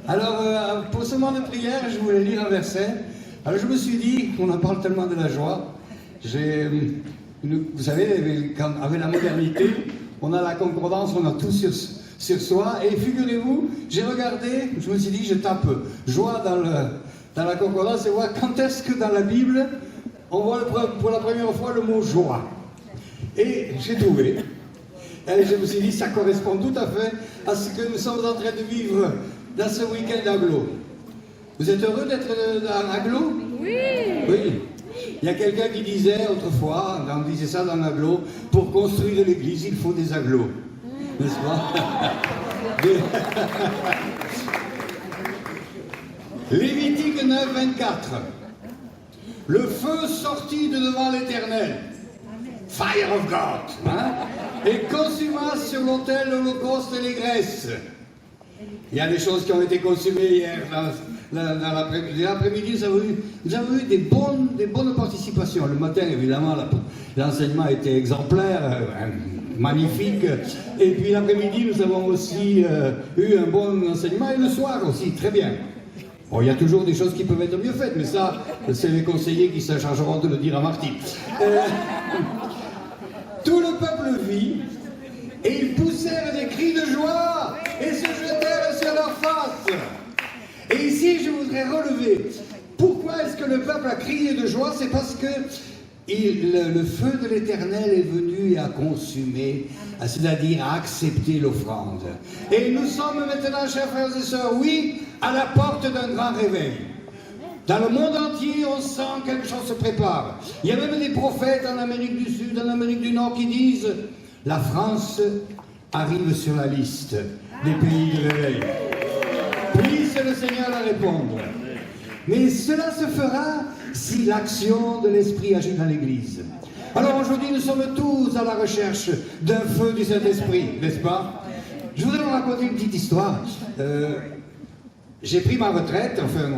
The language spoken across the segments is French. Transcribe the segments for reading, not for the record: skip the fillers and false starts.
Alors, pour ce moment de prière, je voulais lire un verset. Alors, je me suis dit, on en parle tellement de la joie. Vous savez, avec la modernité, on a la concordance, on a tout sur soi. Et figurez-vous, j'ai regardé, je me suis dit, je tape joie dans la concordance et voir quand est-ce que dans la Bible, on voit pour la première fois le mot joie. Et j'ai trouvé. Et je me suis dit, ça correspond tout à fait à ce que nous sommes en train de vivre dans ce week-end d'Aglo. Vous êtes heureux d'être à Aglo? Oui. Oui. Il y a quelqu'un qui disait autrefois, on disait ça dans l'Aglo, pour construire l'église, il faut des aglos. N'est-ce pas? Lévitique 9, 24. Le feu sortit de devant l'Éternel. Fire of God. Hein? Et consuma sur l'autel l'holocauste et les graisses. Il y a des choses qui ont été consumées hier dans l'après-midi. Nous avons eu des bonnes participations. Le matin, évidemment, l'enseignement était exemplaire, magnifique. Et puis l'après-midi, nous avons aussi eu un bon enseignement. Et le soir aussi, très bien. Bon, il y a toujours des choses qui peuvent être mieux faites, mais ça, c'est les conseillers qui se chargeront de le dire à Marty. Tout le peuple vit, et ils poussèrent des cris de joie, et se jetèrent sur leur face. Et ici, je voudrais relever, pourquoi est-ce que le peuple a crié de joie? C'est parce que le feu de l'Éternel est venu et a consumé, c'est-à-dire a accepté l'offrande. Et nous sommes maintenant, chers frères et sœurs, oui, à la porte d'un grand réveil. Dans le monde entier, on sent que quelque chose se prépare. Il y a même des prophètes en Amérique du Sud, en Amérique du Nord qui disent « La France arrive sur la liste des pays de réveil ». Puisse le Seigneur la répondre. Mais cela se fera si l'action de l'Esprit agit dans l'Église. Alors aujourd'hui, nous sommes tous à la recherche d'un feu du Saint-Esprit, n'est-ce pas? Je voudrais vous raconter une petite histoire. J'ai pris ma retraite, enfin,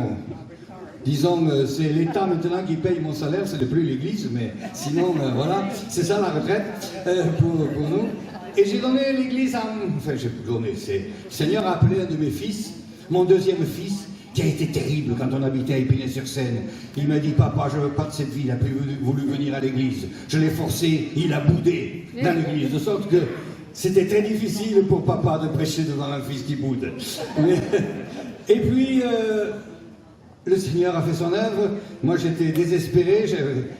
disons, c'est l'État maintenant qui paye mon salaire, ce n'est plus l'Église, mais sinon, voilà, c'est ça la retraite pour nous. Et j'ai donné l'Église à... Enfin, j'ai donné, le Seigneur a appelé un de mes fils, mon deuxième fils, qui a été terrible quand on habitait à Épinay-sur-Seine. Il m'a dit, papa, je ne veux pas de cette vie, il n'a plus voulu venir à l'église. Je l'ai forcé, il a boudé dans l'église, de sorte que c'était très difficile pour papa de prêcher devant un fils qui boude. Et puis, le Seigneur a fait son œuvre. Moi, j'étais désespéré,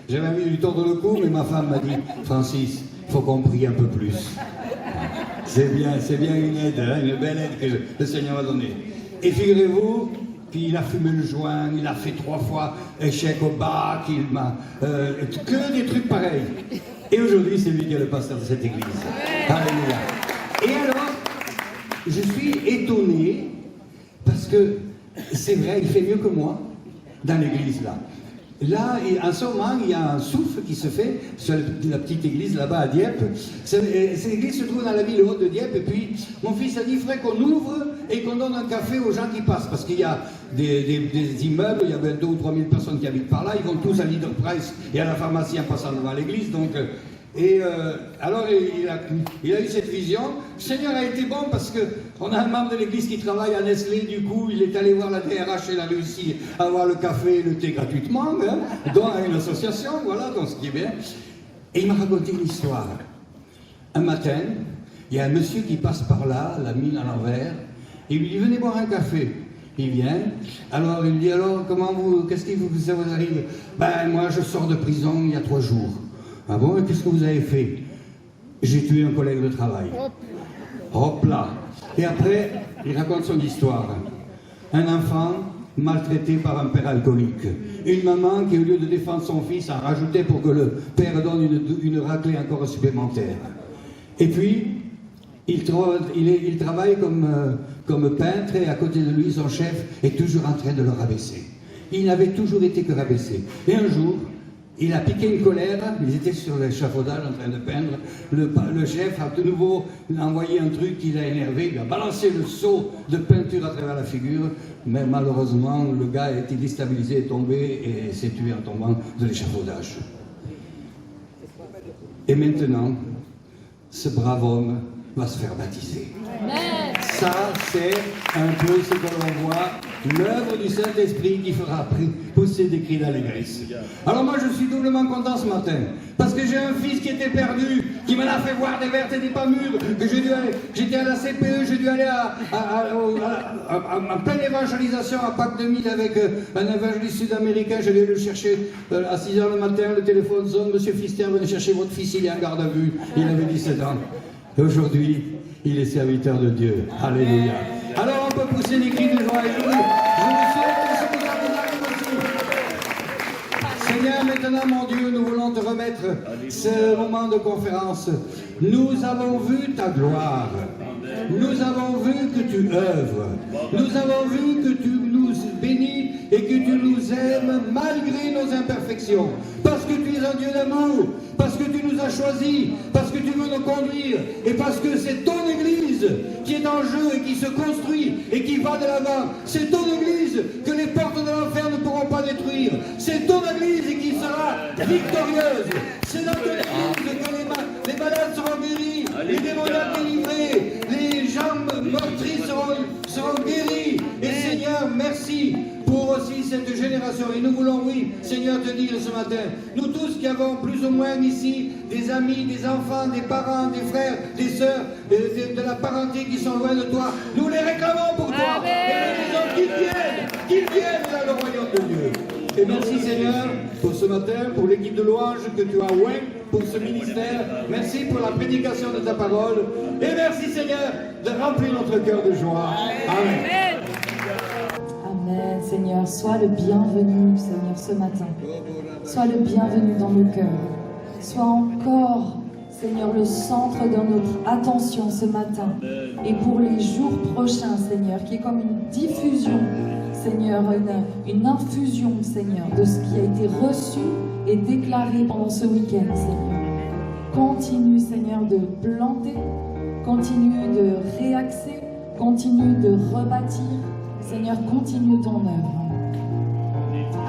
j'avais envie de lui tordre le cou, mais ma femme m'a dit, Francis, il faut qu'on prie un peu plus. C'est bien une aide, hein, une belle aide que le Seigneur a donnée. Et figurez-vous, puis il a fumé le joint, il a fait 3 fois échec au bac, il m'a... que des trucs pareils. Et aujourd'hui, c'est lui qui est le pasteur de cette église. Alléluia. Et alors, je suis étonné, parce que c'est vrai, il fait mieux que moi, dans l'église là. Là, en ce moment, il y a un souffle qui se fait sur la petite église là-bas à Dieppe. Cette église se trouve dans la ville haute de Dieppe. Et puis, mon fils a dit, il faudrait qu'on ouvre et qu'on donne un café aux gens qui passent. Parce qu'il y a des immeubles, il y a 2 ou 3 000 personnes qui habitent par là. Ils vont tous à Leader Price et à la pharmacie en passant devant l'église. Donc, alors, il a eu cette vision. Le Seigneur a été bon parce qu'on a un membre de l'église qui travaille à Nestlé. Du coup, il est allé voir la DRH et il a réussi à avoir le café et le thé gratuitement, hein, dans une association, voilà, donc ce qui est bien. Et il m'a raconté une histoire. Un matin, il y a un monsieur qui passe par là, la mine à l'envers, et il lui dit, venez boire un café. Il vient, alors il dit, alors, qu'est-ce qui vous arrive? Ben, moi, je sors de prison il y a 3 jours. Ah bon, qu'est-ce que vous avez fait? J'ai tué un collègue de travail. Hop là. Et après, il raconte son histoire. Un enfant maltraité par un père alcoolique. Une maman qui, au lieu de défendre son fils, a rajouté pour que le père donne une raclée encore supplémentaire. Et puis, il travaille comme peintre et à côté de lui, son chef est toujours en train de le rabaisser. Il n'avait toujours été que rabaissé. Et un jour, il a piqué une colère, ils étaient sur l'échafaudage en train de peindre. Le chef a de nouveau envoyé un truc qui l'a énervé, il a balancé le seau de peinture à travers la figure, mais malheureusement, le gars a été déstabilisé, est tombé et s'est tué en tombant de l'échafaudage. Et maintenant, ce brave homme va se faire baptiser. Amen. Ça, c'est un peu ce que l'on voit, l'œuvre du Saint-Esprit qui fera pousser des cris d'allégresse. Alors moi, je suis doublement content ce matin, parce que j'ai un fils qui était perdu, qui me l'a fait voir des vertes et des pas mûres, que j'étais à la CPE, j'ai dû aller en pleine évangélisation à Pâques 2000 avec un évangéliste sud-américain. Je vais le chercher à 6 h le matin, le téléphone sonne, Monsieur Fister, venez chercher votre fils, il est en garde à vue, il avait 17 ans. Et aujourd'hui, il est serviteur de Dieu. Alléluia. Alors on peut pousser des cris de joie. Et je vous souhaite que ce vous arrive aussi. Seigneur, maintenant, mon Dieu, nous voulons te remettre ce moment de conférence. Nous avons vu ta gloire. Nous avons vu que tu œuvres. Nous avons vu que tu nous bénis et que tu nous aimes malgré nos imperfections. Parce que tu es un Dieu d'amour. Parce que tu nous as choisis. Parce que tu veux nous conduire. Et parce que c'est ton Église qui est en jeu et qui se construit et qui va de l'avant. C'est ton Église que les portes de l'enfer ne pourront pas détruire. C'est ton Église qui sera victorieuse. C'est dans ton Église que les malades seront guéris, les démoniaques délivrés, les jambes meurtries seront guéries. Et Seigneur, merci pour aussi cette génération. Et nous voulons, oui, Seigneur, te dire ce matin, nous tous qui avons plus ou moins ici des amis, des enfants, des parents, des frères, des sœurs, de la parenté qui sont loin de toi, nous les réclamons pour toi. Amen. Et nous disons qu'ils viennent dans le royaume de Dieu. Et merci Seigneur pour ce matin, pour l'équipe de louange que tu as oint pour ce ministère. Merci pour la prédication de ta parole. Et merci Seigneur de remplir notre cœur de joie. Amen. Amen, Seigneur. Sois le bienvenu, Seigneur, ce matin. Sois le bienvenu dans nos cœurs. Sois encore, Seigneur, le centre de notre attention ce matin. Et pour les jours prochains, Seigneur, qui est comme une diffusion, Seigneur, une infusion, Seigneur, de ce qui a été reçu et déclaré pendant ce week-end, Seigneur. Continue, Seigneur, de planter, continue de réaxer, continue de rebâtir. Seigneur, continue ton œuvre.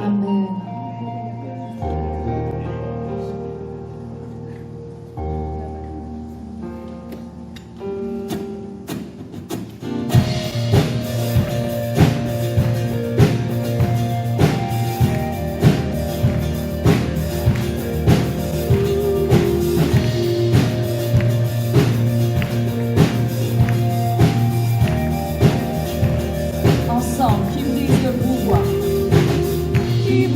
Amen. Ensemble, qui brise le pouvoir, qui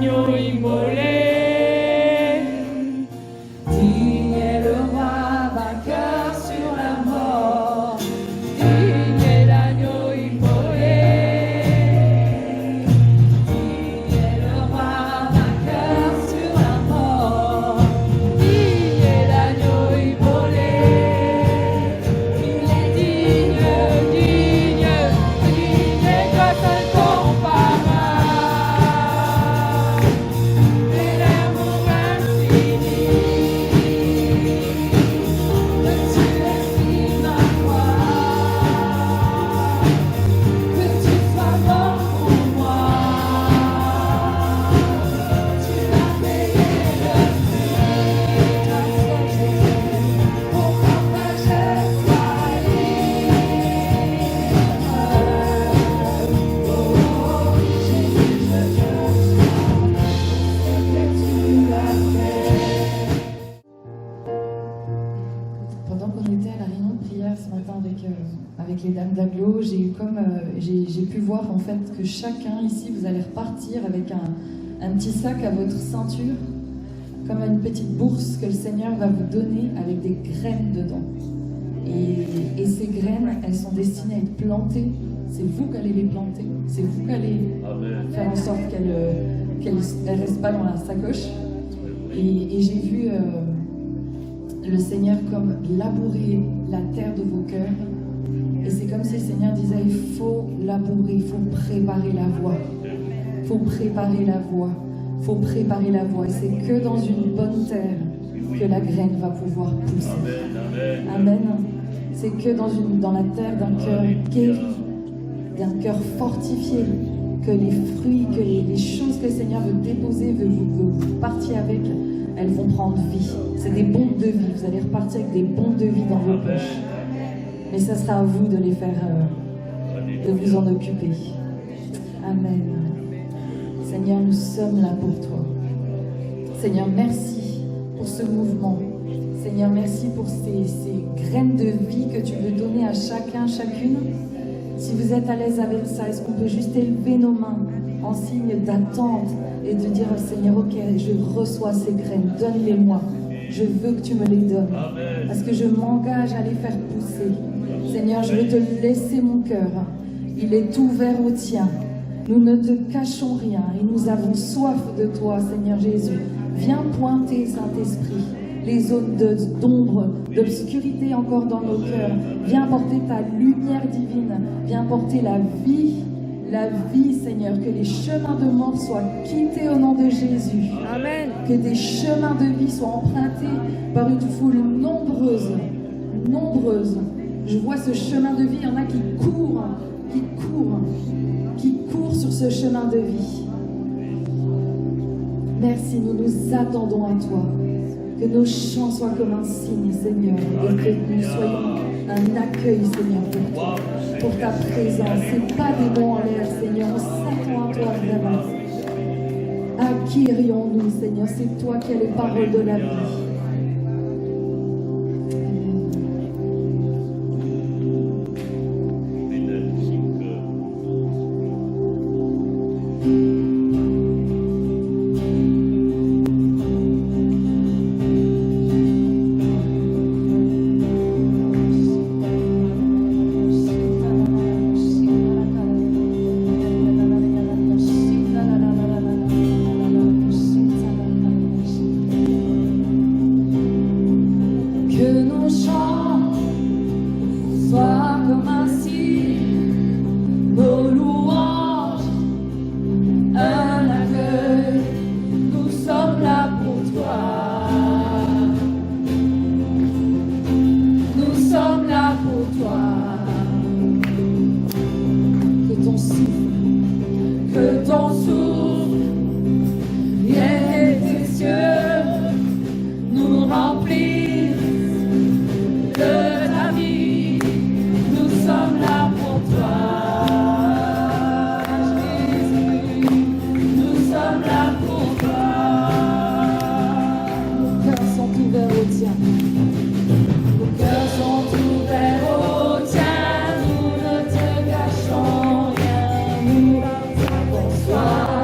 l'agneau immolé. Digne est le roi vainqueur sur la mort. Digne est l'agneau immolé. Digne est le roi vainqueur sur la mort. Digne est l'agneau immolé. Il est digne, digne, digne et grâce incomparable. Et l'amour infini. Que tu es ma gloire. Que tu sois mort pour moi. Tu as payé le prix. Pour qu'enfin je sois libre. Oh, Jésus, je que tu as fait. Pendant qu'on était à la réunion de prière ce matin avec les dames d'agglo, j'ai pu voir en fait que chacun ici, vous allez repartir avec un petit sac à votre ceinture, comme une petite bourse que le Seigneur va vous donner avec des graines dedans. Et ces graines, elles sont destinées à être plantées. C'est vous qui allez les planter. C'est vous qui allez faire en sorte qu'elles ne restent pas dans la sacoche. Et j'ai vu le Seigneur comme labourer la terre de vos cœurs. Et c'est comme si le Seigneur disait, il faut labourer, il faut préparer la voie. Il faut préparer la voie. Il faut préparer la voie. Et c'est que dans une bonne terre que la graine va pouvoir pousser. Amen. C'est que dans la terre d'un cœur guéri, d'un cœur fortifié, que les fruits, que les choses que le Seigneur veut déposer, veut vous partir avec, elles vont prendre vie. C'est des bombes de vie. Vous allez repartir avec des bombes de vie dans vos poches. Mais ça sera à vous de les faire, de vous en occuper. Amen. Seigneur, nous sommes là pour toi. Seigneur, merci pour ce mouvement. Seigneur, merci pour ces graines de vie que tu veux donner à chacun, chacune. Si vous êtes à l'aise avec ça, est-ce qu'on peut juste élever nos mains en signe d'attente et de dire au Seigneur, ok, je reçois ces graines, donne-les-moi. Je veux que tu me les donnes. Parce que je m'engage à les faire pousser. Seigneur, je veux te laisser mon cœur. Il est ouvert au tien. Nous ne te cachons rien et nous avons soif de toi, Seigneur Jésus. Viens pointer, Saint-Esprit, les zones d'ombre, d'obscurité encore dans nos cœurs. Viens porter ta lumière divine. Viens porter la vie, Seigneur. Que les chemins de mort soient quittés au nom de Jésus. Amen. Que des chemins de vie soient empruntés par une foule nombreuse. Je vois ce chemin de vie, il y en a qui courent sur ce chemin de vie. Merci, nous nous attendons à toi. Que nos chants soient comme un signe, Seigneur, et que nous soyons un accueil, Seigneur, pour toi, pour ta présence. C'est pas des mots en l'air, Seigneur, on s'attend à toi vraiment. À qui irions-nous, Seigneur? C'est toi qui as les paroles de la vie. Soir.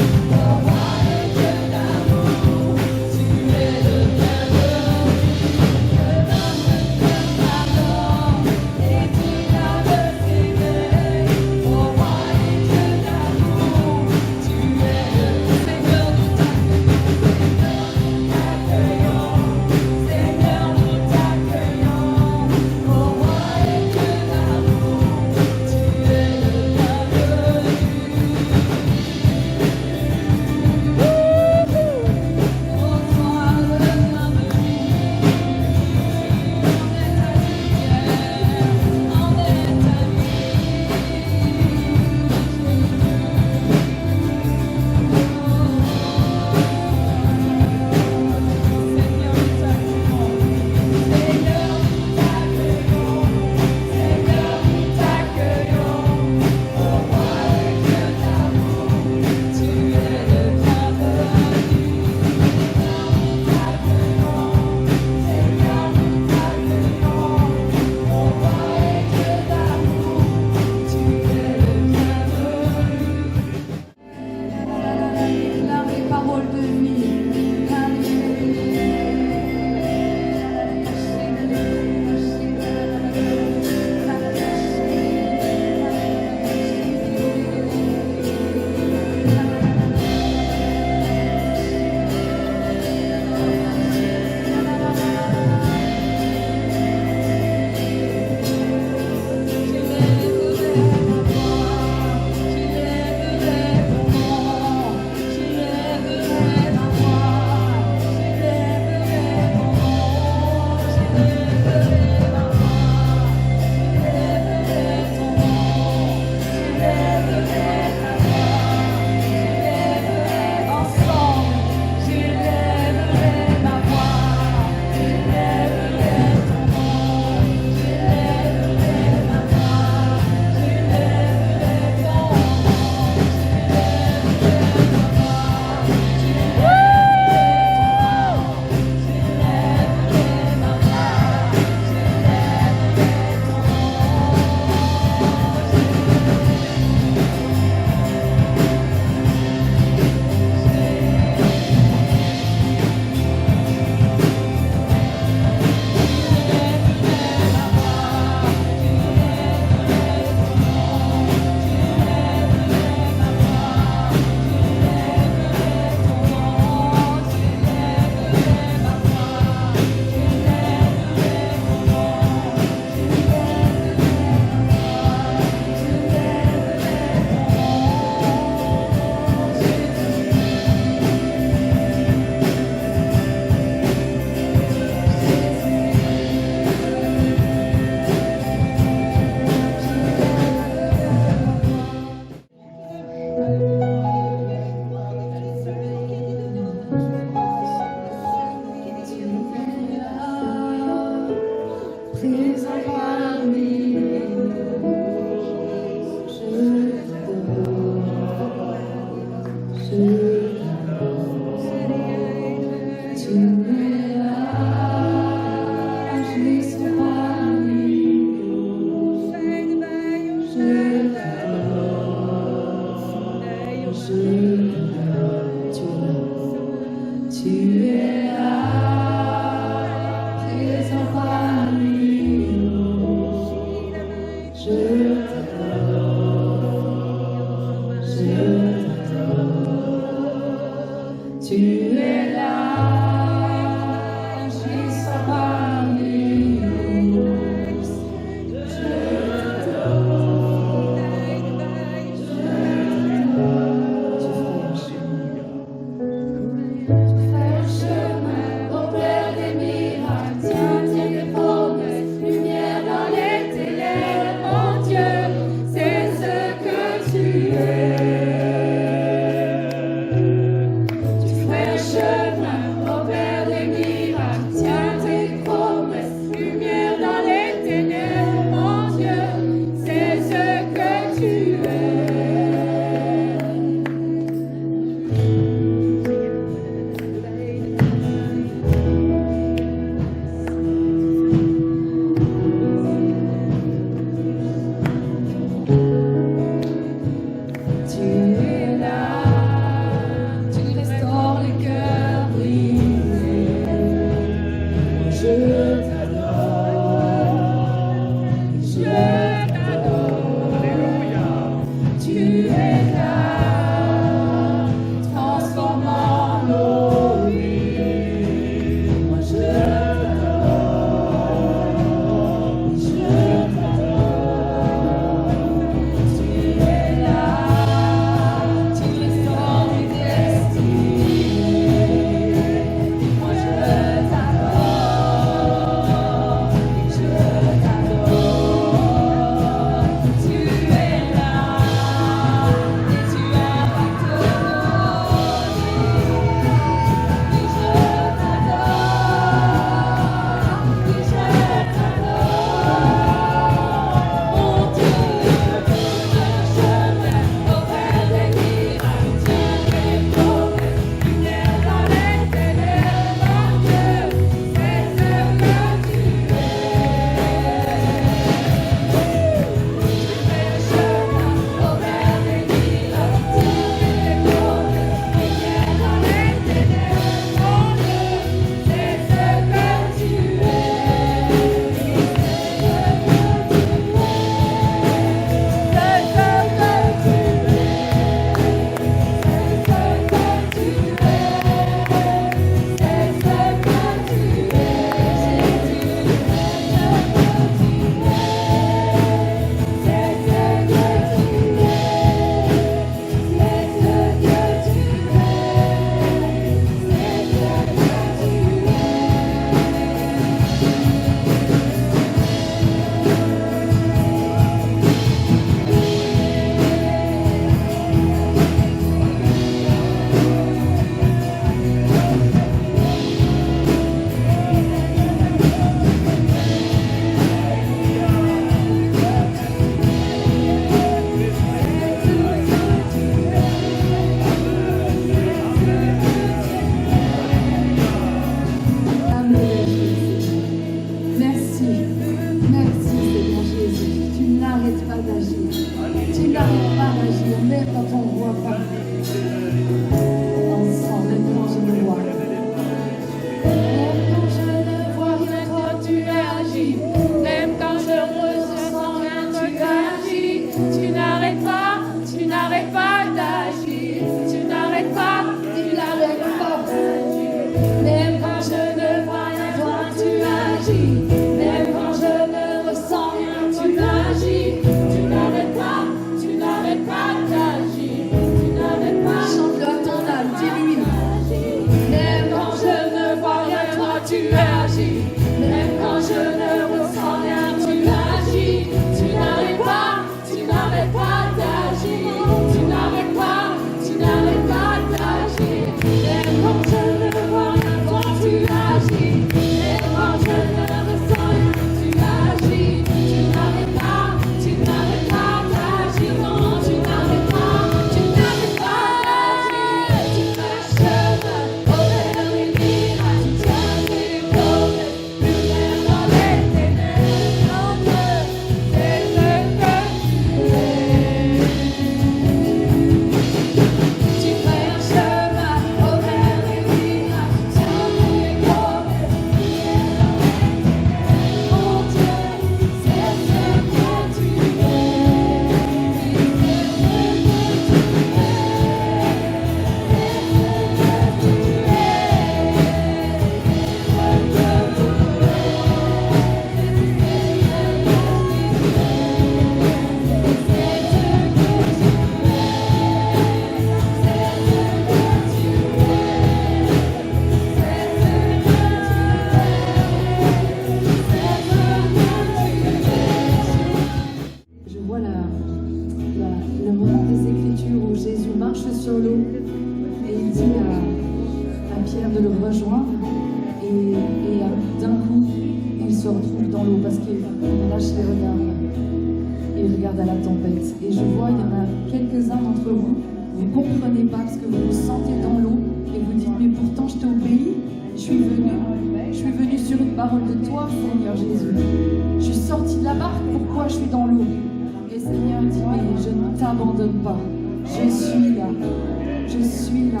Je suis là.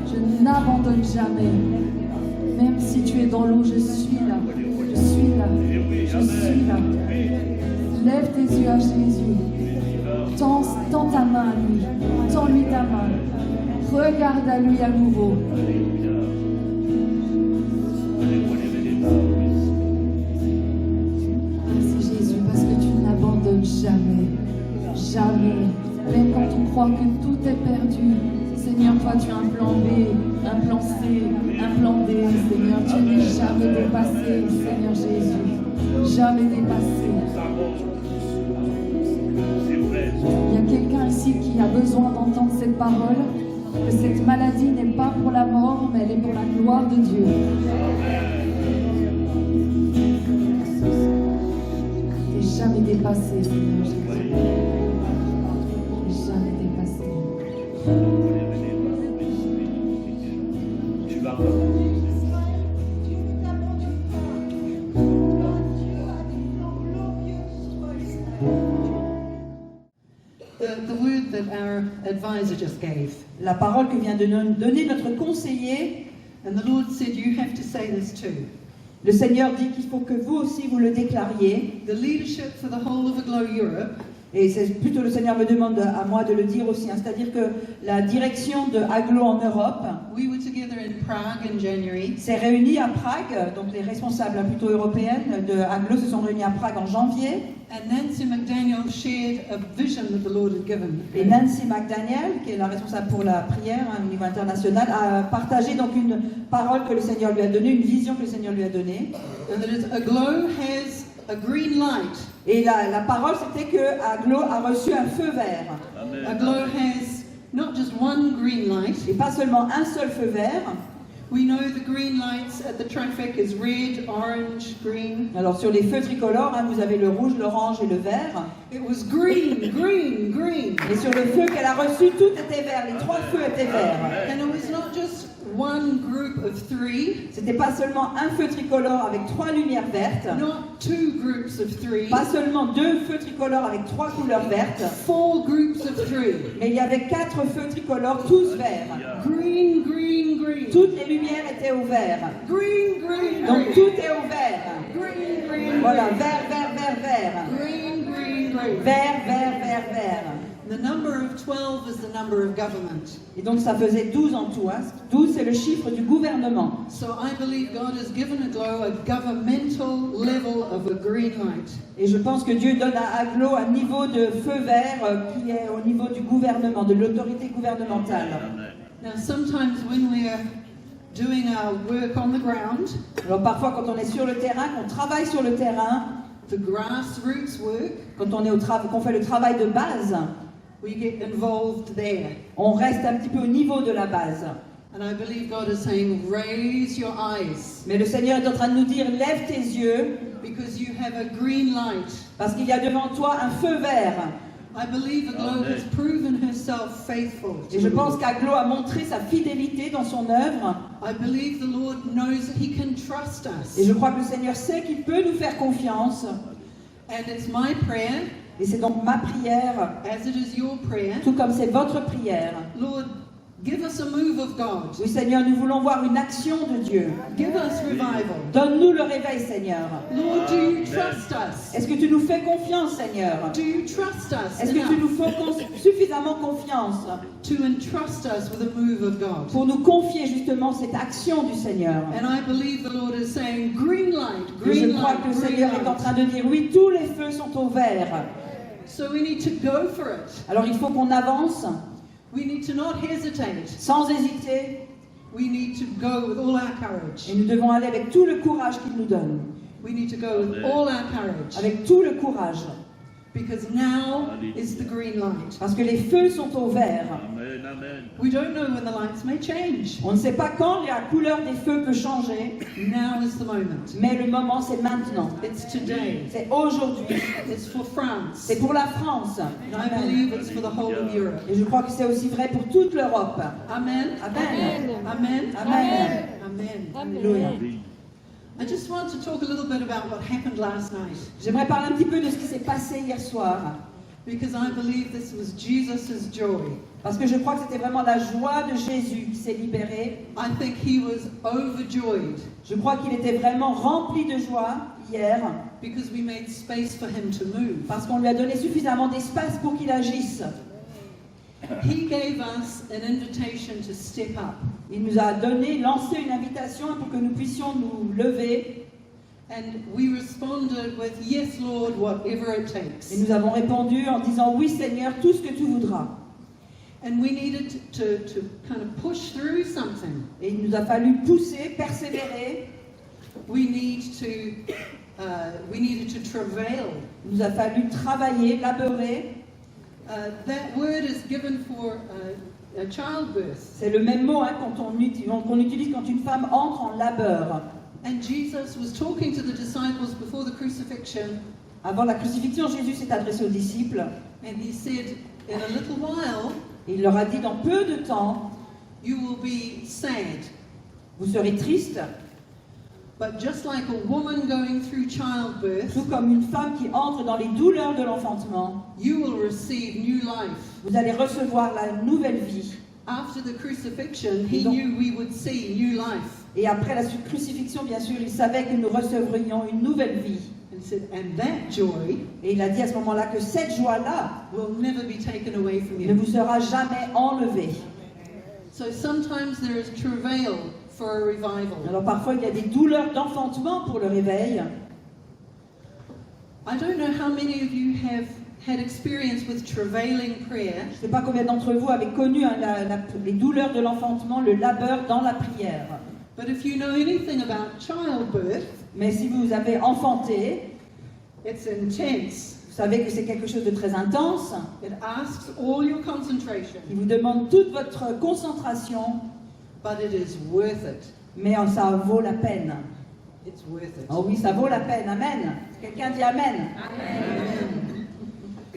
Je n'abandonne jamais. Même si tu es dans l'eau, je suis là. Je suis là. Je suis là. Lève tes yeux à Jésus. Tends ta main à lui. Tends-lui ta main. Regarde à lui à nouveau. Merci Jésus, parce que tu ne l'abandonnes jamais. Jamais. Même quand on croit que tout est perdu. Seigneur, toi tu as un plan B, un plan C, un plan D. Seigneur, tu n'es jamais dépassé. Seigneur Jésus. Jamais dépassé. Il y a quelqu'un ici qui a besoin d'entendre cette parole, que cette maladie n'est pas pour la mort, mais elle est pour la gloire de Dieu. Tu n'es jamais dépassé, Seigneur Jésus. Tu n'es jamais dépassé. The word that our advisor just gave, La parole que vient de nous donner notre conseiller, and the Lord said, you have to say this too. le Seigneur dit qu'il faut que vous aussi vous le déclariez. The leadership for the whole of Aglo Europe Et c'est plutôt le Seigneur me demande à moi de le dire aussi, hein, c'est-à-dire que la direction de Aglo en Europe we were together in Prague in January, s'est réunie à Prague, donc les responsables plutôt européennes de Aglo se sont réunis à Prague en janvier. and Nancy McDaniel shared a vision that the Lord had given. Et Nancy McDaniel, qui est la responsable pour la prière au niveau international, a partagé donc une parole que le Seigneur lui a donnée, une vision que le Seigneur lui a donnée. And that is, Aglo has a green light. Et la parole, c'était que Aglo a reçu un feu vert. Aglo has not just one green light. Et pas seulement un seul feu vert. We know the green lights at the traffic is red, orange, green. Alors sur les feux tricolores, hein, vous avez le rouge, l'orange et le vert. It was green, green, green. Et sur le feu qu'elle a reçu, tout était vert. Les trois feux étaient verts. And it was not just one group of three, C'était pas seulement un feu tricolore avec trois lumières vertes. not two groups of three, Pas seulement deux feux tricolores avec trois couleurs vertes. four groups of three. Mais il y avait quatre feux tricolores, tous verts. Green, green, green. Toutes les lumières étaient au vert. Green, green, Donc green. tout est au vert. Green, green, Voilà, vert, vert, vert, vert. green, green, green. Vert, vert, vert, vert. The number of 12 is the number of government. Et donc ça faisait 12 en tout. Hein. 12 c'est le chiffre du gouvernement. So I believe God has given Aglo a governmental level of a green light. Et je pense que Dieu donne à Aglo un niveau de feu vert qui est au niveau du gouvernement, de l'autorité gouvernementale. Now sometimes when we're doing our work on the ground, Alors parfois quand on est sur le terrain, qu'on travaille sur le terrain, the grassroots work, quand on est qu'on fait le travail de base, we get involved there. on reste un petit peu au niveau de la base. And I believe God is saying, raise your eyes, Mais le Seigneur est en train de nous dire, lève tes yeux, because you have a green light. parce qu'il y a devant toi un feu vert. I believe Aglo has proven herself faithful. Et je pense qu'Aglo a montré sa fidélité dans son œuvre. I believe the Lord knows that He can trust us. Et je crois que le Seigneur sait qu'il peut nous faire confiance. And it's my prayer, Et c'est donc ma prière, as it is your prayer, tout comme c'est votre prière. Lord, give us a move of God. Oui, Seigneur, nous voulons voir une action de Dieu. Give us revival. Donne-nous le réveil, Seigneur. Lord, do you trust us? Est-ce que tu nous fais confiance, Seigneur? Do you trust us Est-ce que tu enough nous fais suffisamment confiance to entrust us with a move of God? pour nous confier justement cette action du Seigneur? And I believe the Lord is saying, green light, Et je green crois light, que le green Seigneur est en light. train de dire, oui, tous les feux sont au vert. So we need to go for it. Alors il faut qu'on avance We need to not hesitate. sans hésiter. We need to go with all our courage. Et nous devons aller avec tout le courage qu'il nous donne. We need to go with all our courage. Avec tout le courage. Because now is the green light. Parce que les feux sont au vert. Amen, amen. We don't know when the lights may change. On ne sait pas quand la couleur des feux peut changer. Now is the moment. Mais le moment, c'est maintenant. It's today. C'est aujourd'hui. It's for France. C'est pour la France. And I believe it's for the whole of Europe. Et je crois que c'est aussi vrai pour toute l'Europe. Amen. Amen. Amen. Amen. Amen. Alléluia. I just want to talk a little bit about what happened last night. J'aimerais parler un petit peu de ce qui s'est passé hier soir. because I believe this was Jesus' joy. Parce que je crois que c'était vraiment la joie de Jésus qui s'est libérée. I think he was overjoyed Je crois qu'il était vraiment rempli de joie hier, because we made space for him to move. parce qu'on lui a donné suffisamment d'espace pour qu'il agisse. He gave us an invitation to step up, Il nous a lancé une invitation pour que nous puissions nous lever, and we responded with, "Yes, Lord, whatever it takes." et nous avons répondu en disant oui Seigneur, tout ce que tu voudras. And we needed to kind of push through something. Et il nous a fallu pousser, persévérer, We needed to travail. il nous a fallu travailler, laborer. That word is given for a childbirth. C'est le même mot qu'on utilise quand une femme entre en labeur. And Jesus was talking to the disciples before the crucifixion, Avant la crucifixion, Jésus s'est adressé aux disciples and he said, "In a little while, et il leur a dit dans peu de temps, you will be sad. vous serez tristes, But just like a woman going through childbirth, tout comme une femme qui entre dans les douleurs de l'enfantement. you will receive new life." Vous allez recevoir la nouvelle vie. After the crucifixion, he Donc- knew we would see new life. Et après la crucifixion, bien sûr, il savait que nous recevrions une nouvelle vie. And said, and that joy Et il a dit à ce moment-là que cette joie-là will never be taken away from ne you. vous sera jamais enlevée. So sometimes there is travail for a revival. Alors parfois, il y a des douleurs d'enfantement pour le réveil. I don't know how many of you have had experience with travailing prayer, Je ne sais pas combien d'entre vous avez connu les douleurs de l'enfantement, le labeur dans la prière. but if you know anything about childbirth, Mais si vous avez enfanté, it's intense. vous savez que c'est quelque chose de très intense, It asks all your concentration, qui vous demande toute votre concentration, but it is worth it. mais ça vaut la peine. It's worth it. Oh oui, ça vaut la peine. Amen. Quelqu'un dit Amen.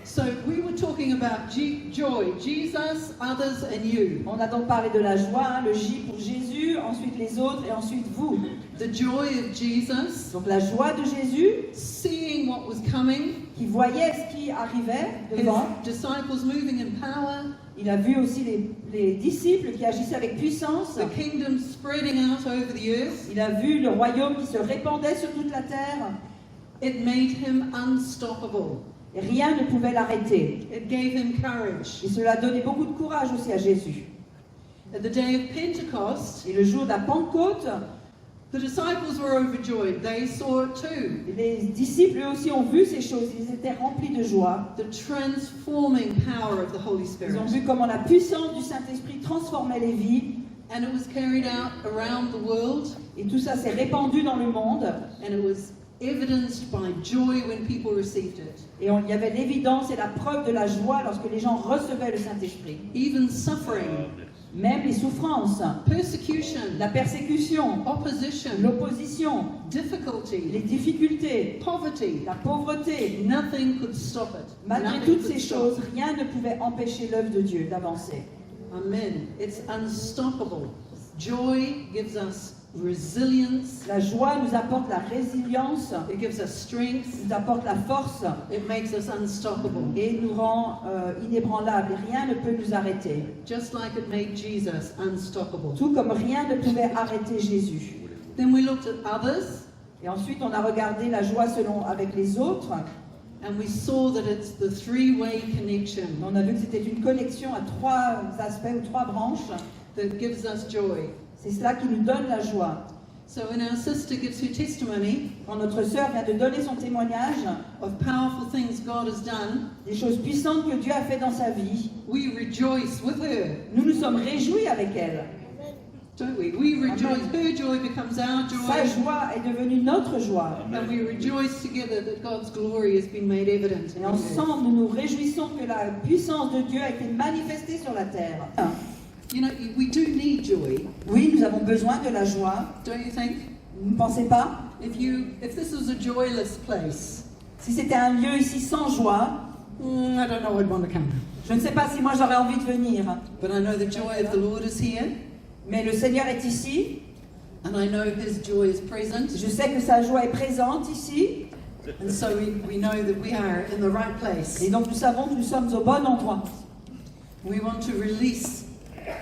So we were talking about joy, Jesus, others, and you. On a donc parlé de la joie, le J pour Jésus, ensuite les autres et ensuite vous. The joy of Jesus, Donc la joie de Jésus, seeing what was coming, qui voyait ce qui arrivait his devant. disciples moving in power, Il a vu aussi les disciples qui agissaient avec puissance. the kingdom spreading out over the earth. Il a vu le royaume qui se répandait sur toute la terre. It made him unstoppable. Et rien ne pouvait l'arrêter. It gave him courage. Et cela donnait beaucoup de courage aussi à Jésus. At the day of Pentecost, Et le jour de la Pentecôte, the disciples were overjoyed. They saw it too. les disciples eux aussi ont vu ces choses. Ils étaient remplis de joie. The transforming power of the Holy Spirit. Ils ont vu comment la puissance du Saint-Esprit transformait les vies. And it was carried out around the world, Et tout ça s'est répandu dans le monde. and it was evidenced by joy when people received it. Et il y avait l'évidence et la preuve de la joie lorsque les gens recevaient le Saint-Esprit. Even suffering, Même les souffrances, persecution, la persécution, opposition, l'opposition, les difficulty, difficultés, poverty, la pauvreté. nothing could stop it. Malgré Nothing toutes could ces stop choses, it. rien ne pouvait empêcher l'œuvre de Dieu d'avancer. Amen. It's unstoppable. Joy gives us resilience. La joie nous apporte la résilience, It gives us strength. nous apporte la force It makes us unstoppable. et nous rend inébranlables. Et rien ne peut nous arrêter. Just like it made Jesus unstoppable. Tout comme rien ne pouvait arrêter Jésus. Then we looked at others, Et ensuite, on a regardé la joie avec les autres. and we saw that it's the three-way connection On a vu que c'était une connexion à trois aspects ou trois branches. that gives us joy. C'est cela qui nous donne la joie. So when our sister gives her testimony Quand notre sœur vient de donner son témoignage of powerful things God has done, des choses puissantes que Dieu a fait dans sa vie, we rejoice with her, nous nous sommes réjouis avec elle. don't we? We rejoice. Amen. Her joy becomes our Sa joy, joie est devenue notre joie. and we rejoice together that God's glory has been made evident. in Et the earth. ensemble, nous nous réjouissons que la puissance de Dieu a été manifestée sur la terre. You know, we do need joy, Oui, nous avons besoin de la joie. don't you think? Vous ne pensez pas? If this was a joyless place, Si c'était un lieu ici sans joie, I don't know I'd want to come. je ne sais pas si moi j'aurais envie de venir. But I know the joy of the Lord is here, Mais le Seigneur est ici. and I know His joy is present. Je sais que sa joie est présente ici. And so we know that we are in the right place. Et donc nous savons que nous sommes au bon endroit. We want to release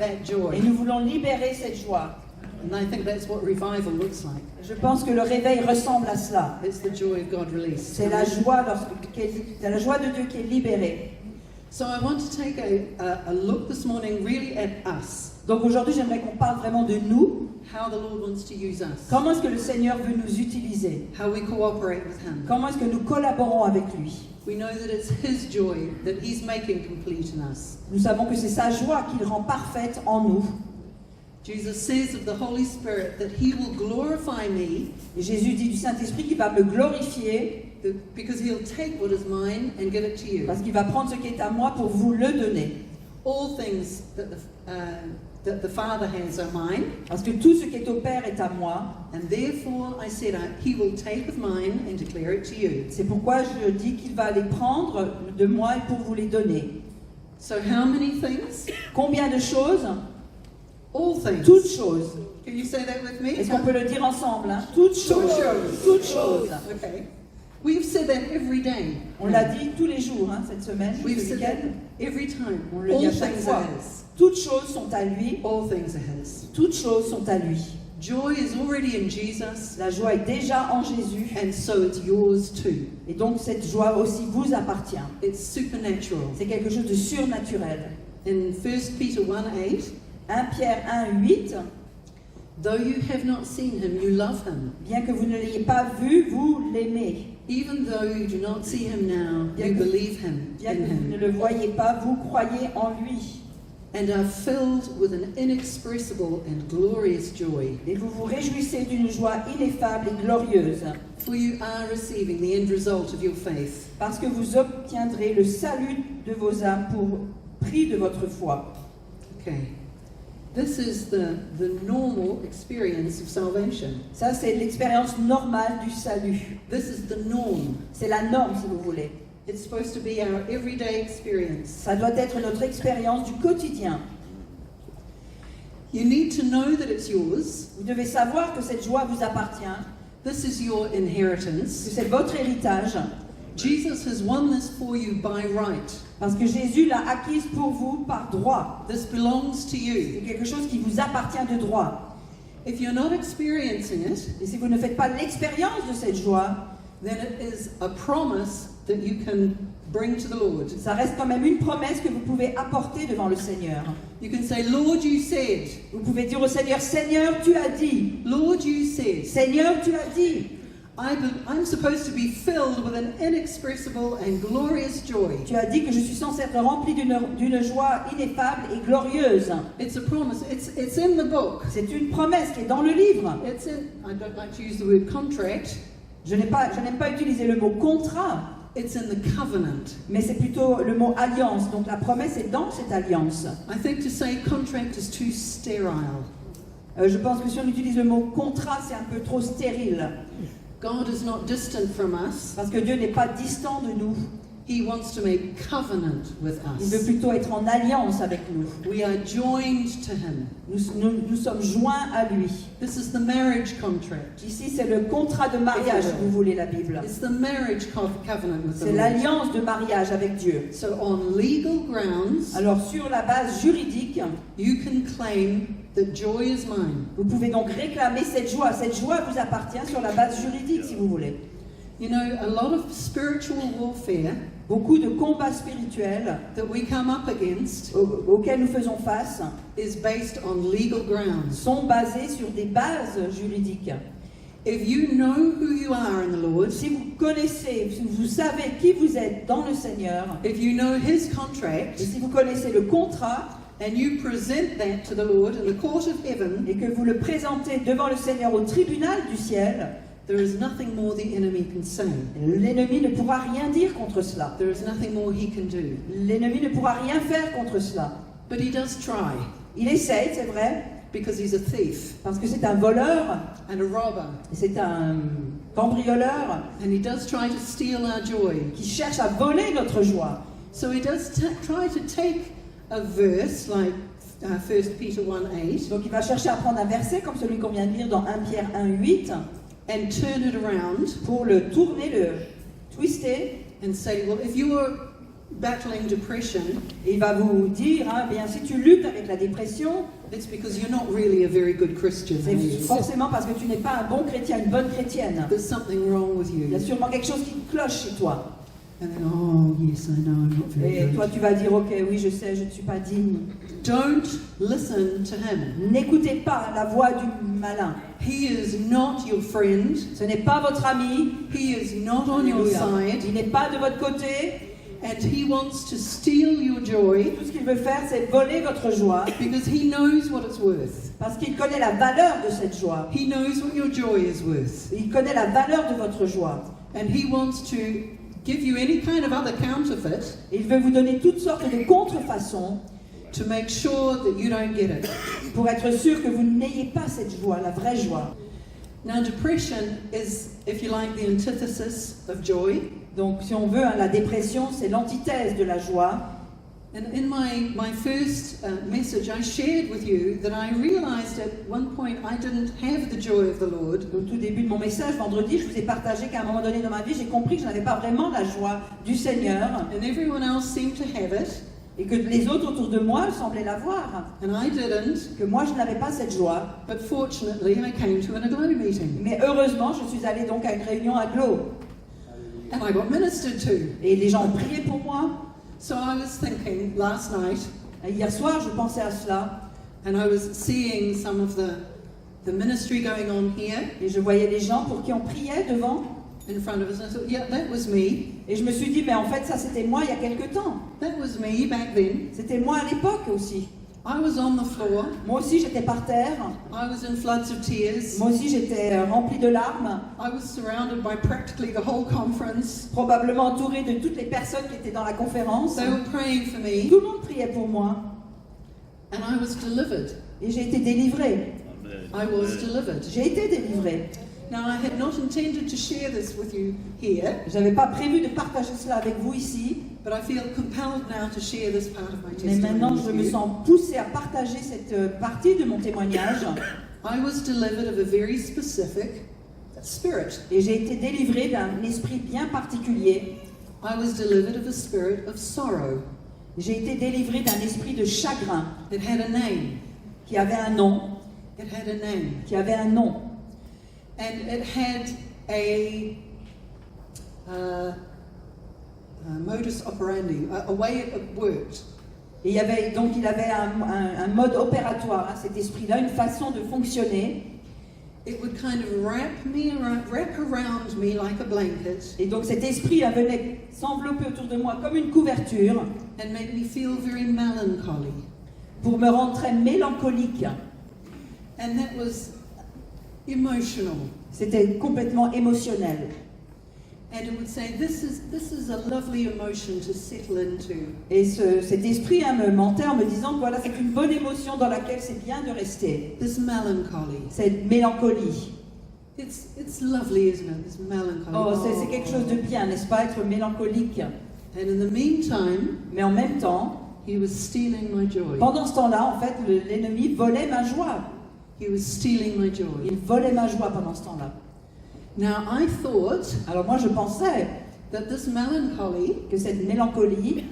that Et joy. nous voulons libérer cette joie. And I think that's what revival looks like. Je pense que le réveil ressemble à cela. It's the joy of God released. C'est la joie c'est la joie de Dieu qui est libérée. So I want to take a look this morning really at us. Donc aujourd'hui, j'aimerais qu'on parle vraiment de nous. How the Lord wants to use us. Comment est-ce que le Seigneur veut nous utiliser? How we cooperate with Him. Comment est-ce que nous collaborons avec lui? We know that it's His joy that He's making complete in us. Nous savons que c'est sa joie qu'il rend parfaite en nous. Jesus says of the Holy Spirit that He will glorify me Et Jésus dit du Saint-Esprit qu'il va me glorifier because He'll take what is mine and give it to you. parce qu'il va prendre ce qui est à moi pour vous le donner. All things that the Father has are mine, Parce que tout ce qui est au Père est à moi. and therefore I said He will take of mine and declare it to you. C'est pourquoi je dis qu'il va les prendre de moi et pour vous les donner. So how many things? Combien de choses? All things. Toutes choses. Can you say that with me? Est-ce qu'on peut le dire ensemble, hein? Toutes choses. Toutes choses. Okay. We've said that every day. On l'a dit tous les jours, hein, cette semaine, We've ce said that week-end. every time. On le dit All à chaque things fois. are His. Toutes choses sont à lui. All things are His. Toutes choses sont à lui. Joy is already in Jesus, La joie est déjà en Jésus. and so it's yours too. Et donc cette joie aussi vous appartient. It's supernatural. C'est quelque chose de surnaturel. In 1 Peter 1:8, 1 Pierre 1:8, though you have not seen Him, you love Him. bien que vous ne l'ayez pas vu, vous l'aimez. Even though you do not see Him now, Bien you que- believe Him Bien in que vous ne Him, le voyez pas, vous croyez en lui. and are filled with an inexpressible and glorious joy. Et vous vous réjouissez d'une joie ineffable et glorieuse, For you are receiving the end result of your faith. parce que vous obtiendrez le salut de vos âmes pour prix de votre foi. Okay. This is the normal experience of salvation. Ça, c'est l'expérience normale du salut. This is the norm. C'est la norme, si vous voulez. It's supposed to be our everyday experience. Ça doit être notre expérience du quotidien. You need to know that it's yours. Vous devez savoir que cette joie vous appartient, This is your que inheritance. c'est votre héritage, Jesus has won this for you by right. parce que Jésus l'a acquise pour vous par droit. This belongs to C'est you. quelque chose qui vous appartient de droit. If you're not experiencing it, Et si vous ne faites pas l'expérience de cette joie, then it is a promise that you can bring to the Lord. ça reste quand même une promesse que vous pouvez apporter devant le Seigneur. You can say, Lord, you said. Vous pouvez dire au Seigneur, Seigneur, tu as dit. Lord, you said. Seigneur, tu as dit. I'm supposed to be filled with an inexpressible and glorious joy. Tu as dit que je suis censé être rempli d'une joie ineffable et glorieuse. It's a promise. It's in the book. C'est une promesse qui est dans le livre. It's in, I don't like to use the word contract. Je n'aime pas utiliser le mot contrat, It's in the covenant. mais c'est plutôt le mot alliance. Donc la promesse est dans cette alliance. I think to say contract is too sterile. Je pense que si on utilise le mot contrat, c'est un peu trop stérile. God is not distant from us. Parce que Dieu n'est pas distant de nous. He wants to make covenant with Il veut us. plutôt être en alliance avec nous. We are joined to Him. Nous sommes joints à lui. This is the marriage contract. Ici, c'est le contrat de mariage, si vous voulez la Bible. It's the marriage covenant with C'est the Lord. l'alliance de mariage avec Dieu. So on legal grounds, Alors, sur la base juridique, you can claim that joy is mine. vous pouvez donc réclamer cette joie. Cette joie vous appartient sur la base juridique, si vous voulez. You know, a lot of spiritual warfare Beaucoup de combats spirituels that we come up against auxquels nous faisons face is based on legal grounds. sont basés sur des bases juridiques. If you know who you are in the Lord, Si vous connaissez, si vous savez qui vous êtes dans le Seigneur, if you know His et contract, si vous connaissez le contrat, and you present that to the Lord in the court of heaven, et que vous le présentez devant le Seigneur au tribunal du ciel, there is nothing more the enemy can say. l'ennemi ne pourra rien dire contre cela. There is nothing more he can do. L'ennemi ne pourra rien faire contre cela. But he does try, Il essaye, c'est vrai, because he's a thief parce que c'est un voleur, and a robber. c'est un cambrioleur And he does try to steal our joy. qui cherche à voler notre joie. So he does try to take a verse like 1 Peter 1:8 Donc il va chercher à prendre un verset comme celui qu'on vient de lire dans 1 Pierre 1:8 and turn it around pour le tourner, twister. and say, well, if you're battling depression, Et il va vous dire, hein, bien, si tu luttes avec la dépression, it's because you're not really a very good Christian. c'est forcément parce que tu n'es pas un bon chrétien, une bonne chrétienne. There's something wrong with Il y a you. sûrement quelque chose qui cloche chez toi. And then, oh, yes, I know, I'm not very Et good. toi, tu vas dire, ok, oui, je sais, je ne suis pas digne. Don't listen to him. N'écoutez pas la voix du malin. He is not your friend. Ce n'est pas votre ami. He is not on your side. Il n'est pas de votre côté. And he wants to steal your joy Tout ce qu'il veut faire, c'est voler votre joie. because he knows what it's worth. Parce qu'il connaît la valeur de cette joie. He knows what your joy is worth. Il connaît la valeur de votre joie. And he wants to give you any kind of other counterfeit Il veut vous donner toutes sortes de contrefaçons to make sure that you don't get it. pour être sûr que vous n'ayez pas cette joie, la vraie joie. Now, depression is, if you like, the antithesis of joy. Donc, si on veut, hein, la dépression, c'est l'antithèse de la joie. And in my first message, I shared with you that I realized at one point I didn't have the joy of the Lord. Au tout début de mon message, vendredi, je vous ai partagé qu'à un moment donné dans ma vie, j'ai compris que je n'avais pas vraiment la joie du Seigneur And everyone else seemed to have it, et que les autres autour de moi semblaient l'avoir. and I didn't. Que moi, je n'avais pas cette joie. But fortunately, I came to an Aglow meeting. Mais heureusement, je suis allée donc à une réunion à Glo. And I got ministered to. Et les gens ont prié pour moi. So I was thinking last night, Et hier soir, je pensais à cela. and I was seeing some of the ministry going on here Et je voyais les gens pour qui on priait devant. in front of us. And I thought, yeah, that was me. Et je me suis dit, mais en fait, ça c'était moi il y a quelque temps. That was me back then. C'était moi à l'époque aussi. I was on the floor. Moi aussi, j'étais par terre. I was in floods of tears. Moi aussi, j'étais remplie de larmes. I was surrounded by practically the whole conference. Probablement entourée de toutes les personnes qui étaient dans la conférence. They were praying for me, Tout le monde priait pour moi. and I was delivered. Et j'ai été délivrée. I was delivered. J'ai été délivrée. Now, I had not intended to share this with you here, J'avais pas prévu de partager cela avec vous ici. but I feel compelled now to share this part of my Mais testimony maintenant, je with me you. sens poussée à partager cette partie de mon témoignage. I was delivered of a very specific spirit. Et j'ai été délivrée d'un esprit bien particulier. I was delivered of a spirit of sorrow. J'ai été délivrée d'un esprit de chagrin It had a name. qui avait un nom, It had a name. qui avait un nom. And it had a modus operandi, a way it worked. Et il avait un mode opératoire, hein, cet esprit-là, une façon de fonctionner. It would kind of wrap around me like a blanket Et donc cet esprit hein, venait s'envelopper autour de moi comme une couverture and make me feel very melancholy. pour me rendre très mélancolique. And that was emotional. C'était complètement émotionnel. And it would say, this is a lovely emotion to settle into. Et cet esprit hein, me mentait en me disant que voilà, c'est une bonne émotion dans laquelle c'est bien de rester. This melancholy. Cette mélancolie. It's lovely, isn't it? This melancholy. Oh, c'est quelque chose de bien, n'est-ce pas, être mélancolique. And in the meantime, Mais en même temps, he was stealing my joy. pendant ce temps-là, en fait, l'ennemi volait ma joie. He was stealing my joy. Il volait ma joie pendant ce temps-là. Now, I thought Alors moi, je pensais that this melancholy, que cette mélancolie,